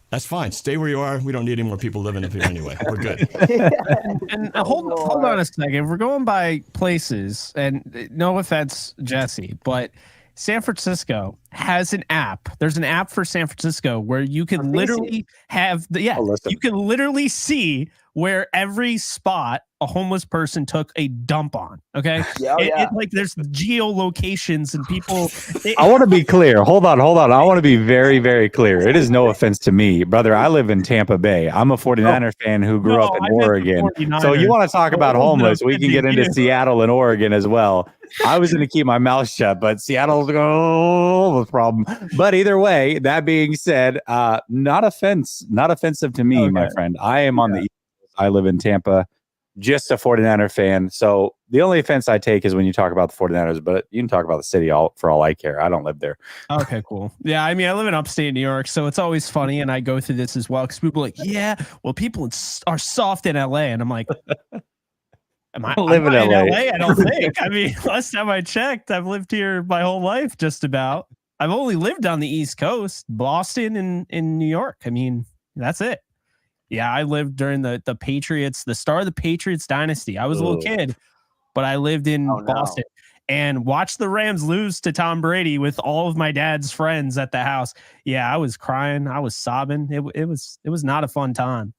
that's fine. Stay where you are. We don't need any more people living up here anyway. We're good. And hold on a second. If we're going by places, and no offense, Jesse, but San Francisco has an app. There's an app for San Francisco where you can literally have you can literally see where every spot a homeless person took a dump on. Okay. There's geolocations and people. I want to be clear. Hold on. I want to be very, very clear. It is no offense to me, brother. I live in Tampa Bay. I'm a 49er fan who grew up in Oregon. So you want to talk about homeless? We can get into Seattle and Oregon as well. I was going to keep my mouth shut, but Seattle's a problem. But either way, that being said, not offensive to me, my friend. I am on the East Coast. I live in Tampa. Just a 49er fan. So the only offense I take is when you talk about the 49ers, but you can talk about the city for all I care. I don't live there. Okay, cool. Yeah, I mean, I live in upstate New York, so it's always funny, and I go through this as well, because people are like, yeah, well, people are soft in LA, and I'm like, I live in LA? I don't think. I mean, last time I checked, I've lived here my whole life, just about. I've only lived on the East Coast, Boston and in New York. I mean, that's it. Yeah, I lived during the Patriots, the start of the Patriots dynasty. I was a little kid, but I lived in Boston and watched the Rams lose to Tom Brady with all of my dad's friends at the house. Yeah, I was crying. I was sobbing. It was not a fun time.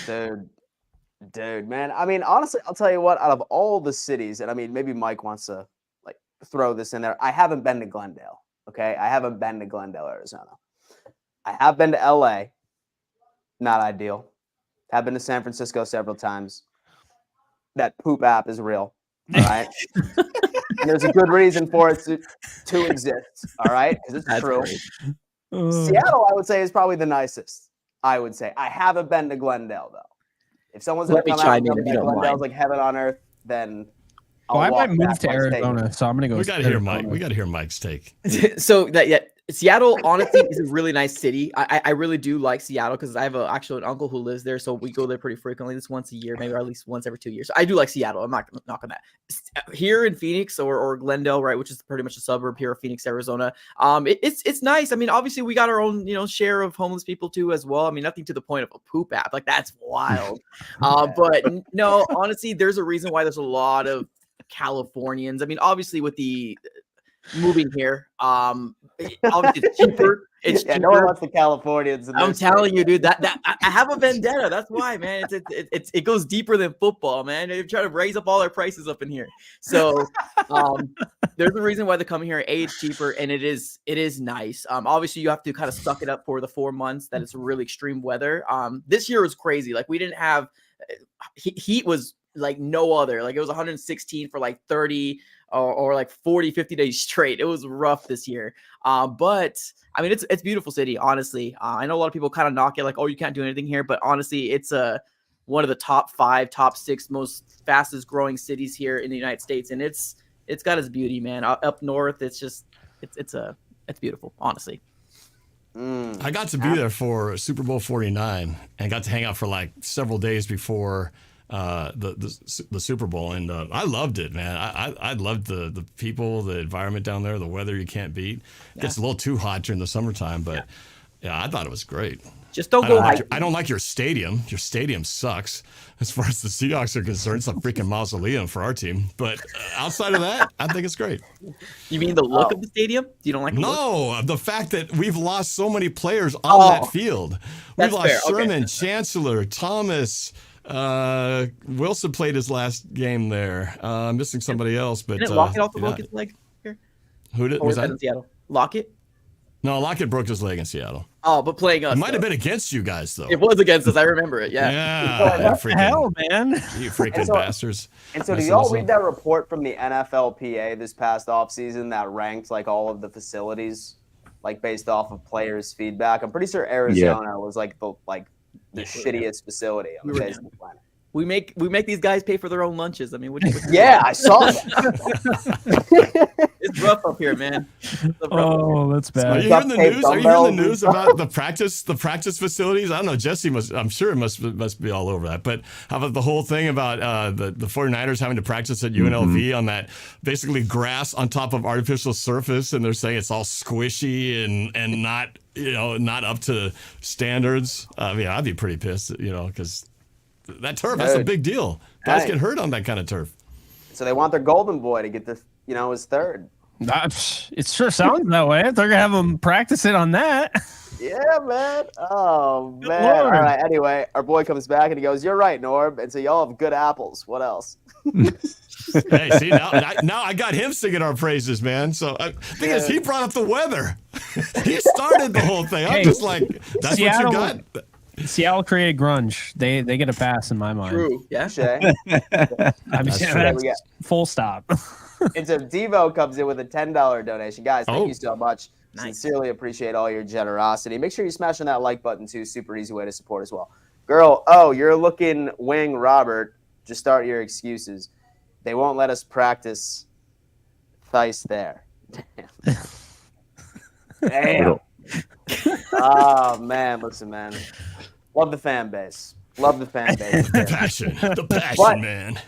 Dude, man. I mean, honestly, I'll tell you what, out of all the cities, and I mean, maybe Mike wants to throw this in there. I haven't been to Glendale. Okay. I haven't been to Glendale, Arizona. I have been to LA. Not ideal. Have been to San Francisco several times. That poop app is real. All right. And there's a good reason for it to exist. All right. Because it's true. Seattle, I would say, is probably the nicest. I would say. I haven't been to Glendale, though. If someone's going to come out and tell me that Glendale's like heaven on earth, then I might move to Arizona, so I'm going to go. We got to hear Mike. We got to hear Mike's take. So Seattle, honestly, is a really nice city. I really do like Seattle because I have actually an uncle who lives there, so we go there pretty frequently. This once a year, maybe or at least once every 2 years. So I do like Seattle. I'm not knocking that. Here in Phoenix or Glendale, right, which is pretty much a suburb here of Phoenix, Arizona. It's nice. I mean, obviously, we got our own share of homeless people too as well. I mean, nothing to the point of a poop app. Like that's wild. But no, honestly, there's a reason why there's a lot of Californians. I mean, obviously, with the moving here, obviously it's cheaper. It's cheaper. No one wants the Californians. I'm telling you, dude. That I have a vendetta. That's why, man. It goes deeper than football, man. They're trying to raise up all their prices up in here. So, there's a reason why they're coming here. A, it's cheaper, and it is nice. Obviously, you have to kind of suck it up for the 4 months that it's really extreme weather. This year was crazy. Like we didn't have heat was like no other. Like it was 116 for like 30 or like 40, 50 days straight. It was rough this year. But I mean, it's beautiful city, honestly. I know a lot of people kind of knock it like, oh, you can't do anything here. But honestly, it's one of the top 5, top 6 most fastest growing cities here in the United States. And it's got its beauty, man. Up north, it's beautiful, honestly. I got to be there for Super Bowl 49 and got to hang out for like several days before the Super Bowl, and I loved it, man. I loved the people, the environment down there, the weather you can't beat. It gets a little too hot during the summertime, but yeah, I thought it was great. Just don't go hiking. I don't like your stadium. Your stadium sucks. As far as the Seahawks are concerned, it's a freaking mausoleum for our team. But outside of that, I think it's great. You mean the look of the stadium? You don't like the look? The fact that we've lost so many players on that field. We've lost fair. Sherman, Chancellor, Thomas. Wilson played his last game there. I'm missing somebody else, but didn't Lockett also broke his leg here? Who did? Was that in Seattle? Lockett? No, Lockett broke his leg in Seattle. Oh, but playing us. It might have been against you guys, though. It was against us. I remember it. Yeah. Yeah. What the hell, man? You freaking bastards. And so, do y'all read that report from the NFLPA this past offseason that ranked like all of the facilities, like based off of players' feedback? I'm pretty sure Arizona was like the shittiest facility on the face of the planet. We make these guys pay for their own lunches. I mean, yeah, I saw that. It's rough up here, man. Oh, that's bad. Are you hearing the news? Are you hearing the news about the practice facilities? I don't know. Jesse I'm sure it must be all over that. But how about the whole thing about the 49ers having to practice at UNLV on that basically grass on top of artificial surface, and they're saying it's all squishy and not not up to standards. I mean, I'd be pretty pissed, because that turf, that's a big deal. Guys get hurt on that kind of turf. So they want their golden boy to get his third. It sure sounds that way. They're going to have him practice it on that. Yeah, man. Oh, man. All right. Anyway, our boy comes back and he goes, "You're right, Norb." And so y'all have good apples. What else? Hey, see, now I got him singing our praises, man. So the thing is, he brought up the weather. He started the whole thing. I'm just like, that's Seattle, what you got. Seattle created grunge. They get a pass in my mind. True. Yeah. That's full stop. And so Devo comes in with a $10 donation. Guys, thank you so much. Nice. Sincerely appreciate all your generosity. Make sure you smash on that like button too. Super easy way to support as well. Girl, you're looking wing Robert. Just start your excuses. They won't let us practice Thice there. Damn. Oh, man. Listen, man. Love the fan base. The passion, man.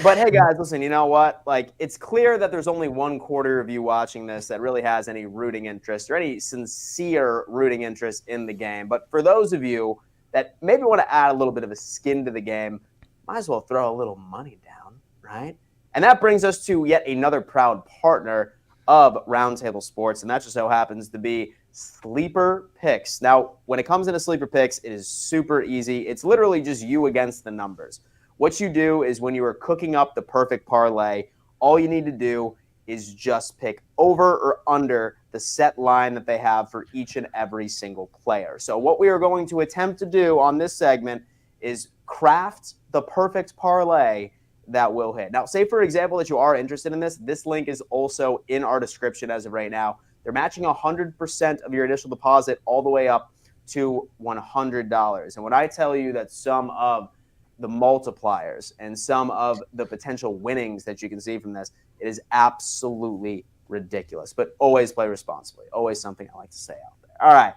But hey, guys, listen, you know what? Like, it's clear that there's only 1/4 of you watching this that really has any rooting interest or any sincere rooting interest in the game. But for those of you that maybe want to add a little bit of a skin to the game, might as well throw a little money down, right? And that brings us to yet another proud partner of Roundtable Sports, and that just so happens to be Sleeper Picks. Now, when it comes into Sleeper Picks, it is super easy. It's literally just you against the numbers. What you do is when you are cooking up the perfect parlay, all you need to do is just pick over or under the set line that they have for each and every single player. So what we are going to attempt to do on this segment is craft the perfect parlay that will hit. Now, say, for example, that you are interested in this. This link is also in our description as of right now. They're matching 100% of your initial deposit all the way up to $100. And when I tell you that some of the multipliers and some of the potential winnings that you can see from this, it is absolutely ridiculous. But always play responsibly. Always something I like to say out there. All right.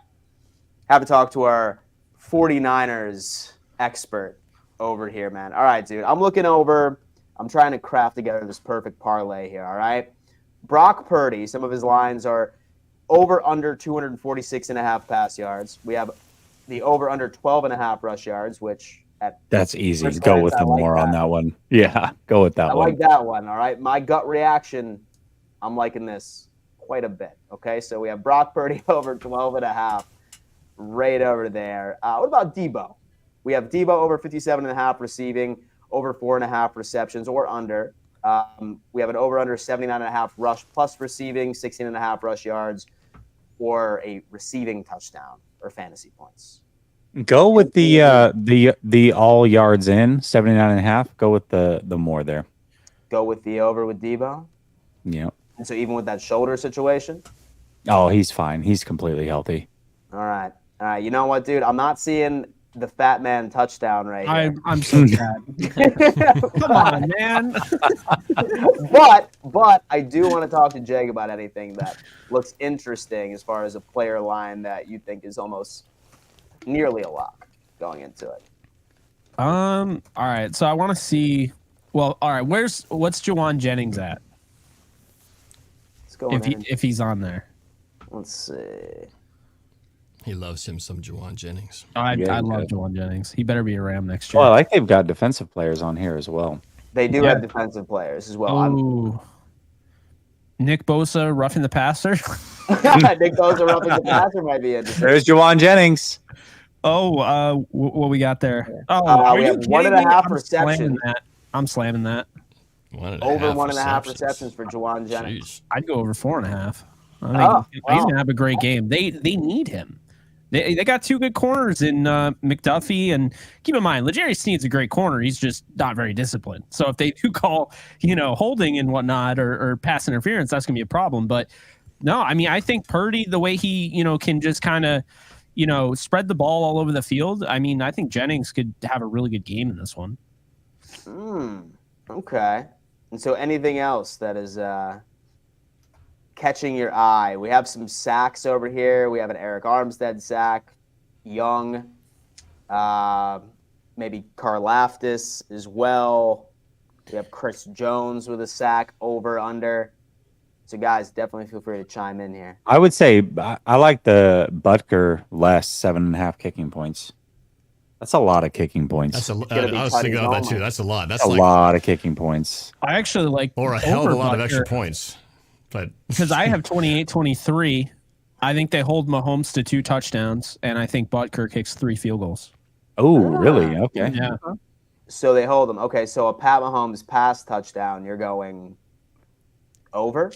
Have to talk to our 49ers expert over here, man. All right, dude. I'm looking over. I'm trying to craft together this perfect parlay here, all right? Brock Purdy, some of his lines are over under 246.5 pass yards. We have the over under 12.5 rush yards, which that's easy. Go with the more on that one. Yeah, go with that I one. like that one, all right? My gut reaction, I'm liking this quite a bit, okay? So we have Brock Purdy over 12.5 right over there. What about Debo? We have Debo over 57.5 receiving, over 4.5 receptions or under. We have an over-under 79.5 rush plus receiving, 16.5 rush yards, or a receiving touchdown or fantasy points. Go with the all yards in 79.5. Go with the more there. Go with the over with Debo. Yeah. And so even with that shoulder situation. Oh, he's fine. He's completely healthy. All right. You know what, dude? I'm not seeing the fat man touchdown right here. I'm so sad. Come on, man. But I do want to talk to Jake about anything that looks interesting as far as a player line that you think is almost nearly a lock going into it. All right. So I want to see. Well, all right. What's Juwan Jennings at? Let's go If he's on there. Let's see. He loves him some Juwan Jennings. I love Juwan Jennings. He better be a Ram next year. Well, I like they've got defensive players on here as well. They do have defensive players as well. Oh, Nick Bosa roughing the passer. Nick Bosa roughing the passer might be interesting. There's Juwan Jennings. Oh, what we got there? Oh, we have 1.5 receptions. I'm slamming that. Over 1.5 receptions for Juwan Jennings. Jeez. I'd go over 4.5. I think he's gonna have a great game. They need him. They got two good corners in McDuffie, and keep in mind, L'Jarius Sneed's a great corner. He's just not very disciplined. So if they do call, holding and whatnot or pass interference, that's gonna be a problem. But no, I mean, I think Purdy, the way he can just kind of spread the ball all over the field. I mean, I think Jennings could have a really good game in this one. Okay. And so anything else that is catching your eye? We have some sacks over here. We have an Eric Armstead sack, Young, maybe Karlaftis as well. We have Chris Jones with a sack, over, under. So, guys, definitely feel free to chime in here. I would say I like the Butker less 7.5 kicking points. That's a lot of kicking points. I was thinking about that too. That's a lot. That's a lot of kicking points. I actually like or a hell of a lot of extra points. But because I have 28-23, I think they hold Mahomes to 2 touchdowns, and I think Butker kicks 3 field goals. Oh, really? Okay. Yeah. So they hold them. Okay, so a Pat Mahomes pass touchdown, you're going over?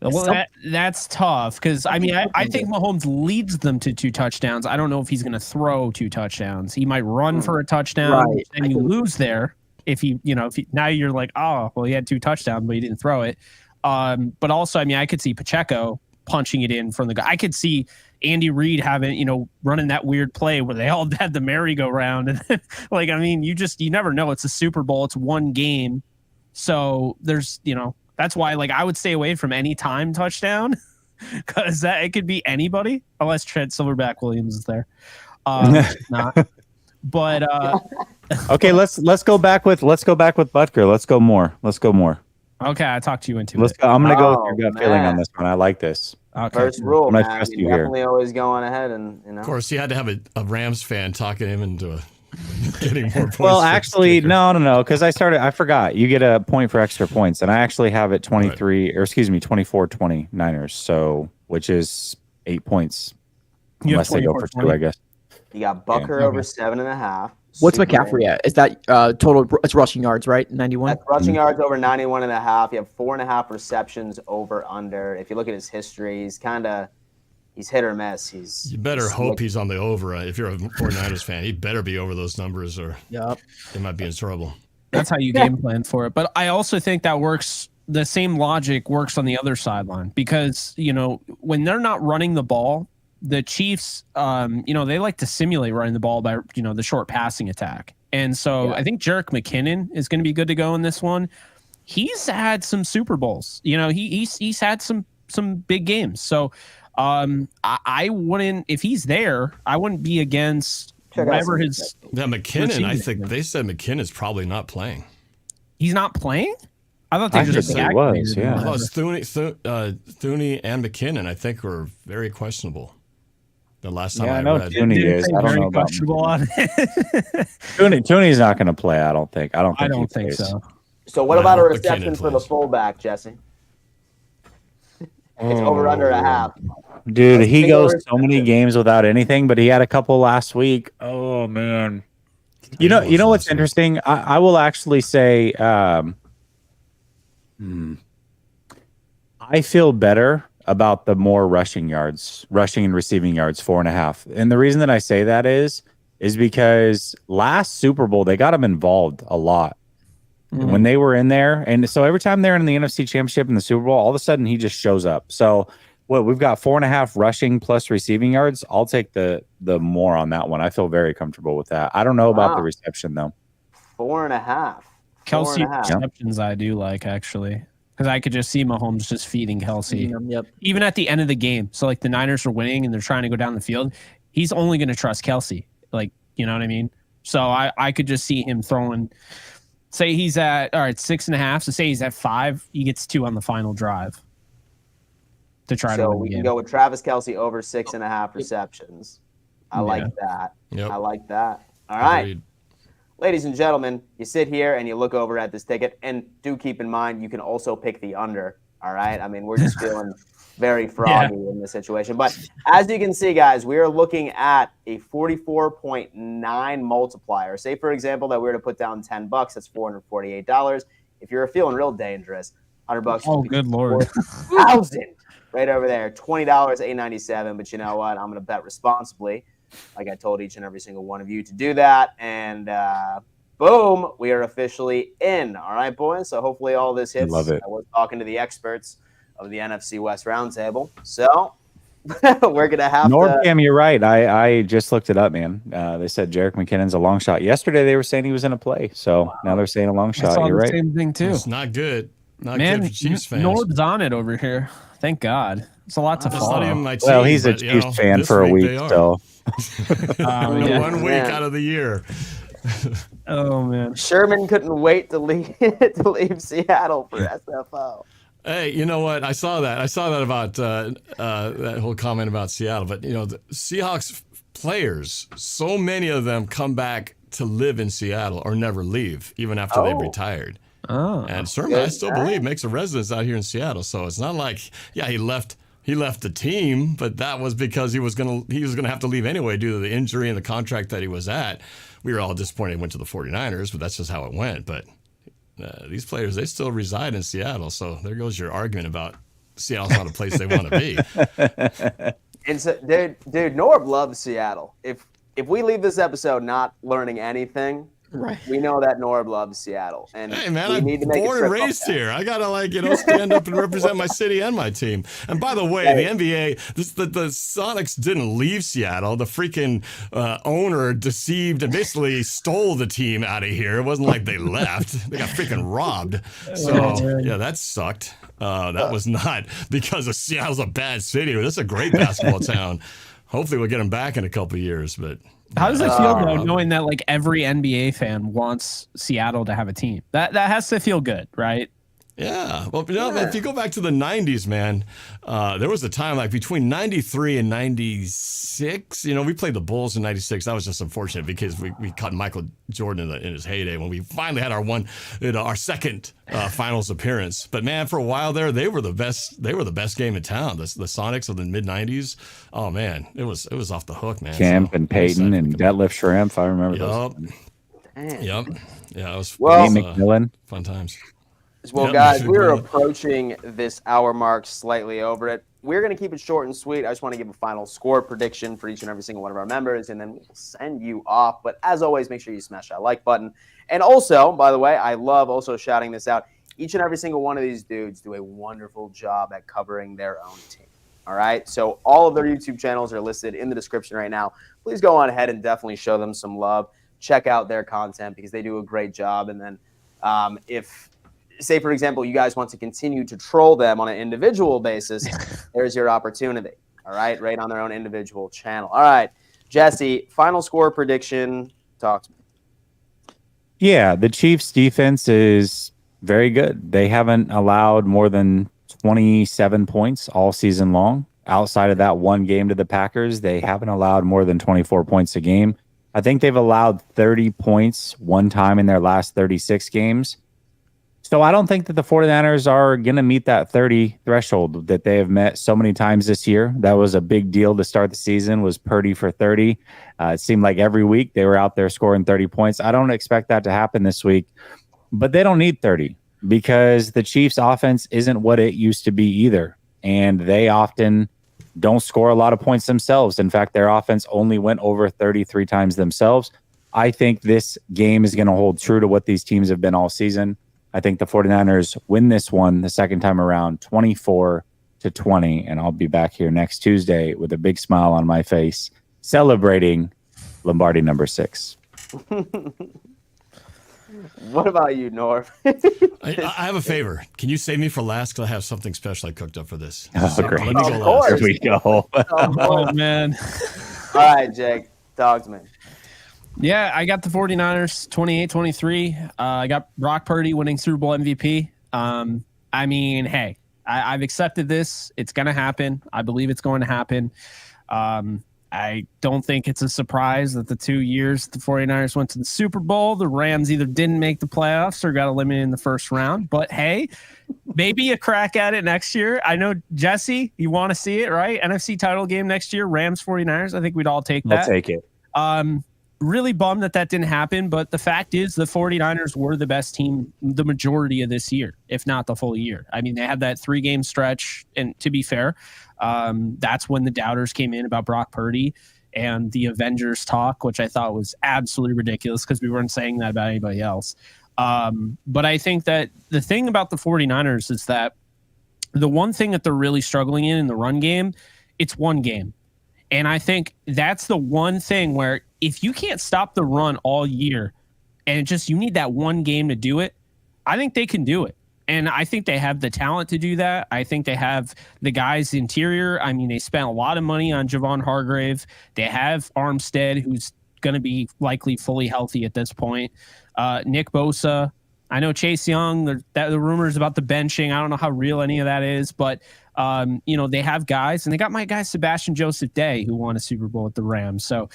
Well, that's tough because, I mean, I think Mahomes leads them to 2 touchdowns. I don't know if he's going to throw 2 touchdowns. He might run for a touchdown, and you lose there. If now you're like, oh, well, he had 2 touchdowns, but he didn't throw it. But also, I mean, I could see Pacheco punching it in from the guy. I could see Andy Reid having, running that weird play where they all had the merry-go-round. And like, I mean, you never know. It's a Super Bowl. It's one game. So there's, that's why, like, I would stay away from any time touchdown because it could be anybody unless Trent Silverback Williams is there. Not. But okay, let's go back with Butker. Let's go more. Okay, I talked to you into it. I'm gonna go with your gut feeling on this one. I like this. Okay. First rule, I'm man. gonna trust you Definitely here. always going ahead, and Of course, you had to have a Rams fan talking him into getting more points. Well, actually, no, because I forgot. You get a point for extra points, and I actually have it 24-20 Niners. So, which is 8 points, unless they go for 2, I guess. You got Butker over 7.5. What's McCaffrey at? Is that total? It's rushing yards, right? 91. That's rushing yards over 91.5. You have 4.5 receptions over under. If you look at his history, he's hit or miss. You better hope he's on the over. If you're a 49ers fan, he better be over those numbers, or they might be in trouble. That's how you game plan for it. But I also think that works. The same logic works on the other sideline because when they're not running the ball, the Chiefs, they like to simulate running the ball by, the short passing attack. And so I think Jerick McKinnon is going to be good to go in this one. he's had some Super Bowls. You know, he's had some big games. So I wouldn't, if he's there, I wouldn't be against whatever his. Yeah, McKinnon. I think they said McKinnon's probably not playing. He's not playing. I thought they just he was. Yeah, I thought Thuney and McKinnon, I think, were very questionable. The last time I read. Thuney is. I don't know about Thuney's not going to play. I don't think. I don't think so. So what about a reception for the fullback, Jesse? It's over under a half. Dude, he goes so many games without anything, but he had a couple last week. Oh man. You know what's interesting? I will actually say I feel better about the more rushing and receiving yards, 4.5. And the reason that I say that is because last Super Bowl, they got him involved a lot when they were in there. And so every time they're in the NFC Championship and the Super Bowl, all of a sudden he just shows up. So we've got 4.5 rushing plus receiving yards. I'll take the more on that one. I feel very comfortable with that. I don't know about the reception though. 4.5. Kelsey receptions I do like, actually, because I could just see Mahomes just feeding Kelsey. Yep. Even at the end of the game. So like the Niners are winning and they're trying to go down the field. He's only going to trust Kelsey. Like, you know what I mean? So I could just see him throwing, say he's at, all right, 6.5. So say he's at 5, he gets 2 on the final drive to try to win the game. So we can go with Travis Kelsey over 6.5 receptions. I like that. Yep. I like that. All right. Agreed. Ladies and gentlemen, you sit here and you look over at this ticket, and do keep in mind you can also pick the under. All right, I mean we're just feeling very froggy in this situation, but as you can see, guys, we are looking at a 44.9 multiplier. Say for example that we were to put down $10, that's $448. If you're feeling real dangerous, $100. Oh, good Lord. 1,000 right over there, $20, $8.97. But you know what? I'm going to bet responsibly. Like I told each and every single one of you to do that. And boom, we are officially in. All right, boys. So hopefully all this hits. Love it. I was talking to the experts of the NFC West Roundtable. So we're going to have Norb, Cam, you're right. I just looked it up, man. They said Jerick McKinnon's a long shot. Yesterday they were saying he was in a play. So now they're saying a long shot. You're right. Same thing too. It's not good. Not Man, good for Chiefs fans. Norb's on it over here. Thank God. It's a lot to It's follow. not even my team, Well, he's a but, you Chiefs know, fan this for a week week, they are. so. Yeah. 1 week out of the year. Oh man. Sherman couldn't wait to leave Seattle for SFO. Hey, you know what? I saw that about that whole comment about Seattle. But, you know, the Seahawks players, so many of them come back to live in Seattle or never leave, even after they've retired. Oh. And Sherman, I still believe, makes a residence out here in Seattle. So it's not like, he left the team, but that was because he was gonna have to leave anyway due to the injury and the contract that he was at. We were all disappointed he went to the 49ers, but that's just how it went. But these players, they still reside in Seattle. So there goes your argument about Seattle's not a place they want to be. And so, dude, Norb loves Seattle. If we leave this episode not learning anything, Right. we know that Norb loves Seattle. And Hey, man, we I'm need to make born and raised here. I got to, stand up and represent my city and my team. And by the way, the NBA, the Sonics didn't leave Seattle. The freaking owner deceived and basically stole the team out of here. It wasn't like they left. They got freaking robbed. So, yeah, that sucked. That was not because of Seattle's a bad city. This is a great basketball town. Hopefully we'll get them back in a couple of years, but... How does it feel though, knowing that like every NBA fan wants Seattle to have a team? That has to feel good, right? Yeah. Well, if you go back to the 90s, man, there was a time like between 93 and 96, we played the Bulls in 96. That was just unfortunate because we caught Michael Jordan in his heyday when we finally had our second finals appearance. But man, for a while there, they were the best game in town. The Sonics of the mid 90s. Oh man, it was off the hook, man. Kemp and Peyton and Detlef Schrempf. I remember those. Yep. Yeah, it was McMillan. Fun times. Well, guys, we're approaching this hour mark, slightly over it. We're going to keep it short and sweet. I just want to give a final score prediction for each and every single one of our members, and then we'll send you off. But as always, make sure you smash that like button. And also, by the way, I love also shouting this out. Each and every single one of these dudes do a wonderful job at covering their own team. All right? So all of their YouTube channels are listed in the description right now. Please go on ahead and definitely show them some love. Check out their content because they do a great job. And then if say, for example, you guys want to continue to troll them on an individual basis, there's your opportunity. All right, right on their own individual channel. All right, Jesse, final score prediction. Talk to me. Yeah, the Chiefs' defense is very good. They haven't allowed more than 27 points all season long. Outside of that one game to the Packers, they haven't allowed more than 24 points a game. I think they've allowed 30 points one time in their last 36 games. So I don't think that the 49ers are going to meet that 30 threshold that they have met so many times this year. That was a big deal to start the season, was Purdy for 30. It seemed like every week they were out there scoring 30 points. I don't expect that to happen this week, but they don't need 30 because the Chiefs' offense isn't what it used to be either. And they often don't score a lot of points themselves. In fact, their offense only went over 33 times themselves. I think this game is going to hold true to what these teams have been all season. I think the 49ers win this one the second time around, 24-20, and I'll be back here next Tuesday with a big smile on my face, celebrating Lombardi number 6. What about you, Norb? I have a favor. Can you save me for last? Because I have something special I cooked up for this. Oh, So great. let me go Of last. course. Here we go. Oh, man. All right, Jake, talk to me. Yeah, I got the 49ers 28-23. I got Brock Purdy winning Super Bowl MVP. I mean, hey, I've accepted this. It's going to happen. I believe it's going to happen. I don't think it's a surprise that the 2 years the 49ers went to the Super Bowl, the Rams either didn't make the playoffs or got eliminated in the first round. But hey, maybe a crack at it next year. I know, Jesse, you want to see it, right? NFC title game next year, Rams 49ers. I think we'd all take that. I'll take it. Really bummed that didn't happen, but the fact is the 49ers were the best team the majority of this year, if not the full year. I mean, they had that 3-game stretch, and to be fair, that's when the doubters came in about Brock Purdy and the Avengers talk, which I thought was absolutely ridiculous because we weren't saying that about anybody else. But I think that the thing about the 49ers is that the one thing that they're really struggling in the run game, it's one game. And I think that's the one thing where if you can't stop the run all year and you need that one game to do it, I think they can do it. And I think they have the talent to do that. I think they have the guys interior. I mean, they spent a lot of money on Javon Hargrave. They have Armstead, who's going to be likely fully healthy at this point. Nick Bosa. I know Chase Young, the rumors about the benching. I don't know how real any of that is, but they have guys, and they got my guy Sebastian Joseph Day, who won a Super Bowl with the Rams. So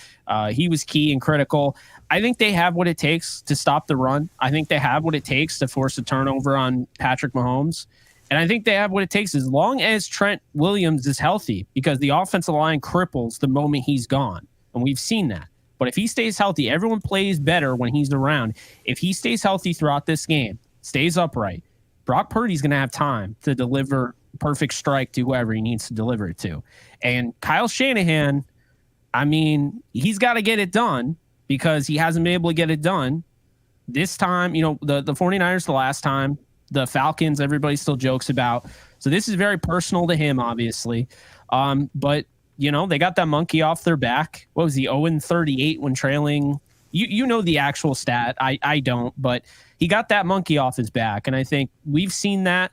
he was key and critical. I think they have what it takes to stop the run. I think they have what it takes to force a turnover on Patrick Mahomes. And I think they have what it takes as long as Trent Williams is healthy, because the offensive line cripples the moment he's gone. And we've seen that. But if he stays healthy, everyone plays better when he's around. If he stays healthy throughout this game, stays upright, Brock Purdy's going to have time to deliver perfect strike to whoever he needs to deliver it to. And Kyle Shanahan, I mean, he's got to get it done because he hasn't been able to get it done. This time, the 49ers the last time, the Falcons, everybody still jokes about. So this is very personal to him, obviously. But they got that monkey off their back. What was he, 0-38 when trailing? You know the actual stat. I don't, but he got that monkey off his back. And I think we've seen that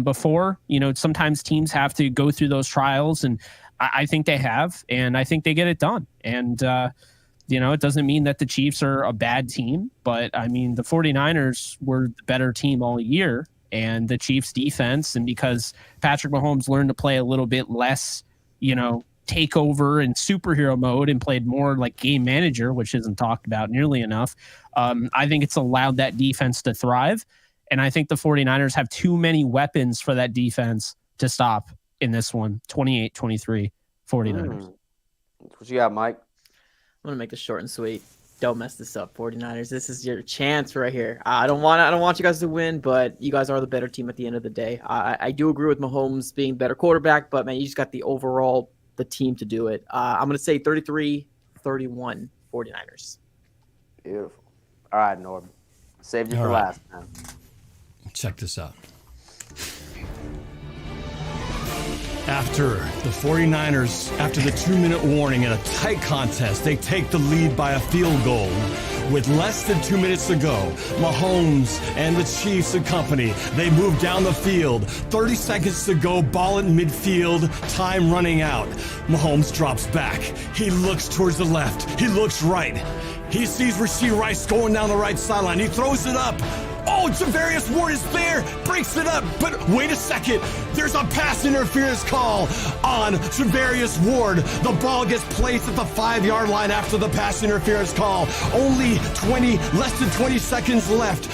before. Sometimes teams have to go through those trials, and I think they have, and I think they get it done. And, it doesn't mean that the Chiefs are a bad team, but, I mean, the 49ers were the better team all year, and the Chiefs' defense, and because Patrick Mahomes learned to play a little bit less, takeover and superhero mode and played more like game manager, which isn't talked about nearly enough. I think it's allowed that defense to thrive. And I think the 49ers have too many weapons for that defense to stop in this one. 28-23 49ers. What you got, Mike? I'm going to make this short and sweet. Don't mess this up, 49ers. This is your chance right here. I don't want you guys to win, but you guys are the better team at the end of the day. I do agree with Mahomes being better quarterback, but, man, you just got the team to do it. I'm going to say 33-31 49ers. Beautiful. All right, Norb. Saved you for last, man. Check this out. After the 49ers, after the 2-minute warning in a tight contest, they take the lead by a field goal. With less than 2 minutes to go, Mahomes and the Chiefs and company, they move down the field. 30 seconds to go, ball in midfield, time running out. Mahomes drops back. He looks towards the left. He looks right. He sees Rashee Rice going down the right sideline. He throws it up. Oh, Javarius Ward is there, breaks it up, but wait a second. There's a pass interference call on Javarius Ward. The ball gets placed at the 5-yard line after the pass interference call. Only less than 20 seconds left.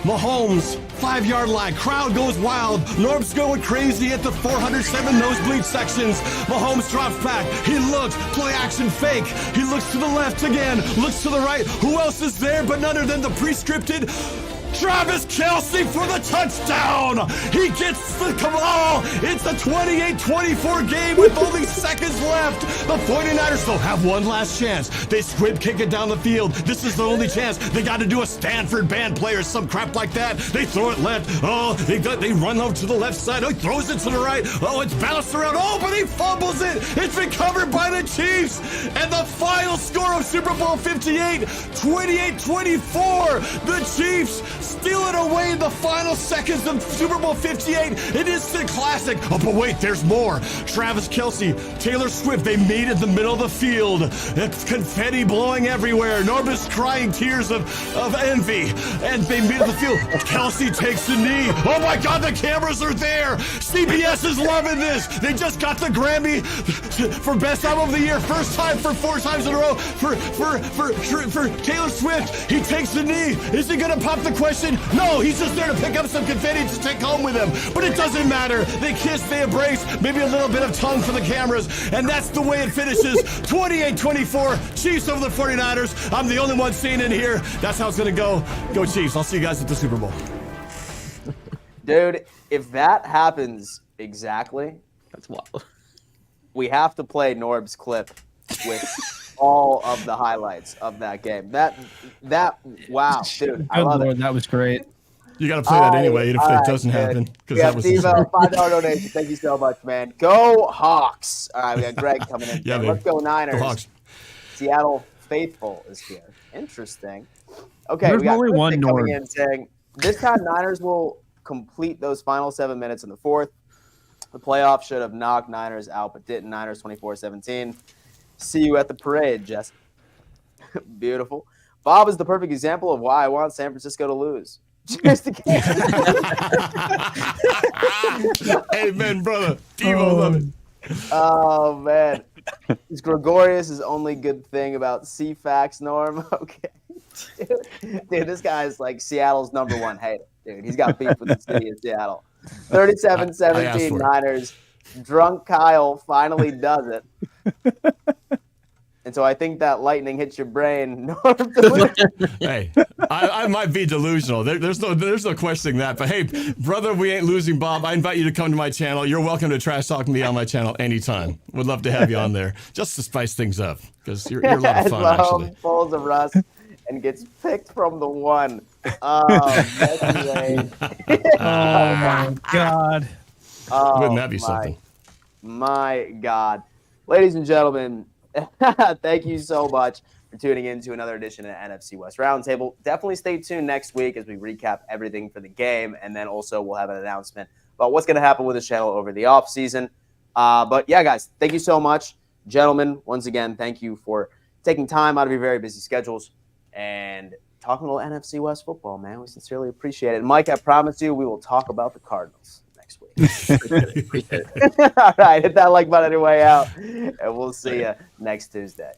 Mahomes, 5-yard line, crowd goes wild. Norb's going crazy at the 407 nosebleed sections. Mahomes drops back. He looks, play action fake. He looks to the left again, looks to the right. Who else is there but none other than the pre-scripted Travis Kelce for the touchdown. He gets the ball. It's a 28-24 game with only seconds left. The 49ers still have one last chance. They squib kick it down the field. This is the only chance. They got to do a Stanford band play or some crap like that. They throw it left. Oh, they run over to the left side. Oh, he throws it to the right. Oh, it's bounced around. Oh, but he fumbles it. It's recovered by the Chiefs. And the final score of Super Bowl 58, 28-24. The Chiefs steal it away in the final seconds of Super Bowl 58. It is the classic. Oh, but wait, there's more. Travis Kelce, Taylor Swift, they meet in the middle of the field. It's confetti blowing everywhere. Norb is crying tears of envy. And they meet in the field. Kelce takes the knee. Oh my God, the cameras are there. CBS is loving this. They just got the Grammy for Best Album of the Year. First time for 4 times in a row for Taylor Swift. He takes the knee. Is he going to pop the question? No, he's just there to pick up some confetti to take home with him. But it doesn't matter. They kiss, they embrace, maybe a little bit of tongue for the cameras. And that's the way it finishes. 28-24, Chiefs over the 49ers. I'm the only one seeing it here. That's how it's going to go. Go Chiefs. I'll see you guys at the Super Bowl. Dude, if that happens exactly, That's wild. we have to play Norb's clip with all of the highlights of that game. That wow, dude, I Good love Lord, it. that was great. You got to play that anyway, even if it doesn't happen. Because that was Steve, $5 donation. Thank you so much, man. Go Hawks! All right, we got Greg coming in. Yeah, Let's go Niners. Go Hawks. Seattle faithful is here. Interesting. Okay, There's we got only Kristen one coming Norb. in saying this time Niners will complete those final 7 minutes in the fourth. The playoff should have knocked Niners out, but didn't. Niners 24-17. See you at the parade, Jess. Beautiful. Bob is the perfect example of why I want San Francisco to lose. Cheers to Amen, brother. Devo, love it. Oh, man. Is Gregorius' only good thing about CFAX, Norm? Okay. Dude, this guy's like Seattle's #1 hater. Dude, he's got beef with the city of Seattle. 37-17 Niners. Drunk Kyle finally does it. And so I think that lightning hits your brain. Hey, I might be delusional. There's no questioning that. But hey, brother, we ain't losing, Bob. I invite you to come to my channel. You're welcome to trash talk me on my channel anytime. Would love to have you on there just to spice things up because you're a lot of fun, actually. Pulls a Russ and gets picked from the 1. Oh, that's great. Oh my God. Oh, Wouldn't that be something? My God. Ladies and gentlemen, thank you so much for tuning in to another edition of NFC West Roundtable. Definitely stay tuned next week as we recap everything for the game, and then also we'll have an announcement about what's going to happen with the channel over the offseason. But yeah, guys, thank you so much. Gentlemen, once again, thank you for taking time out of your very busy schedules and talking a little NFC West football, man. We sincerely appreciate it. And Mike, I promise you we will talk about the Cardinals next week. Appreciate it. All right, hit that like button on your way out, and we'll see you next Tuesday.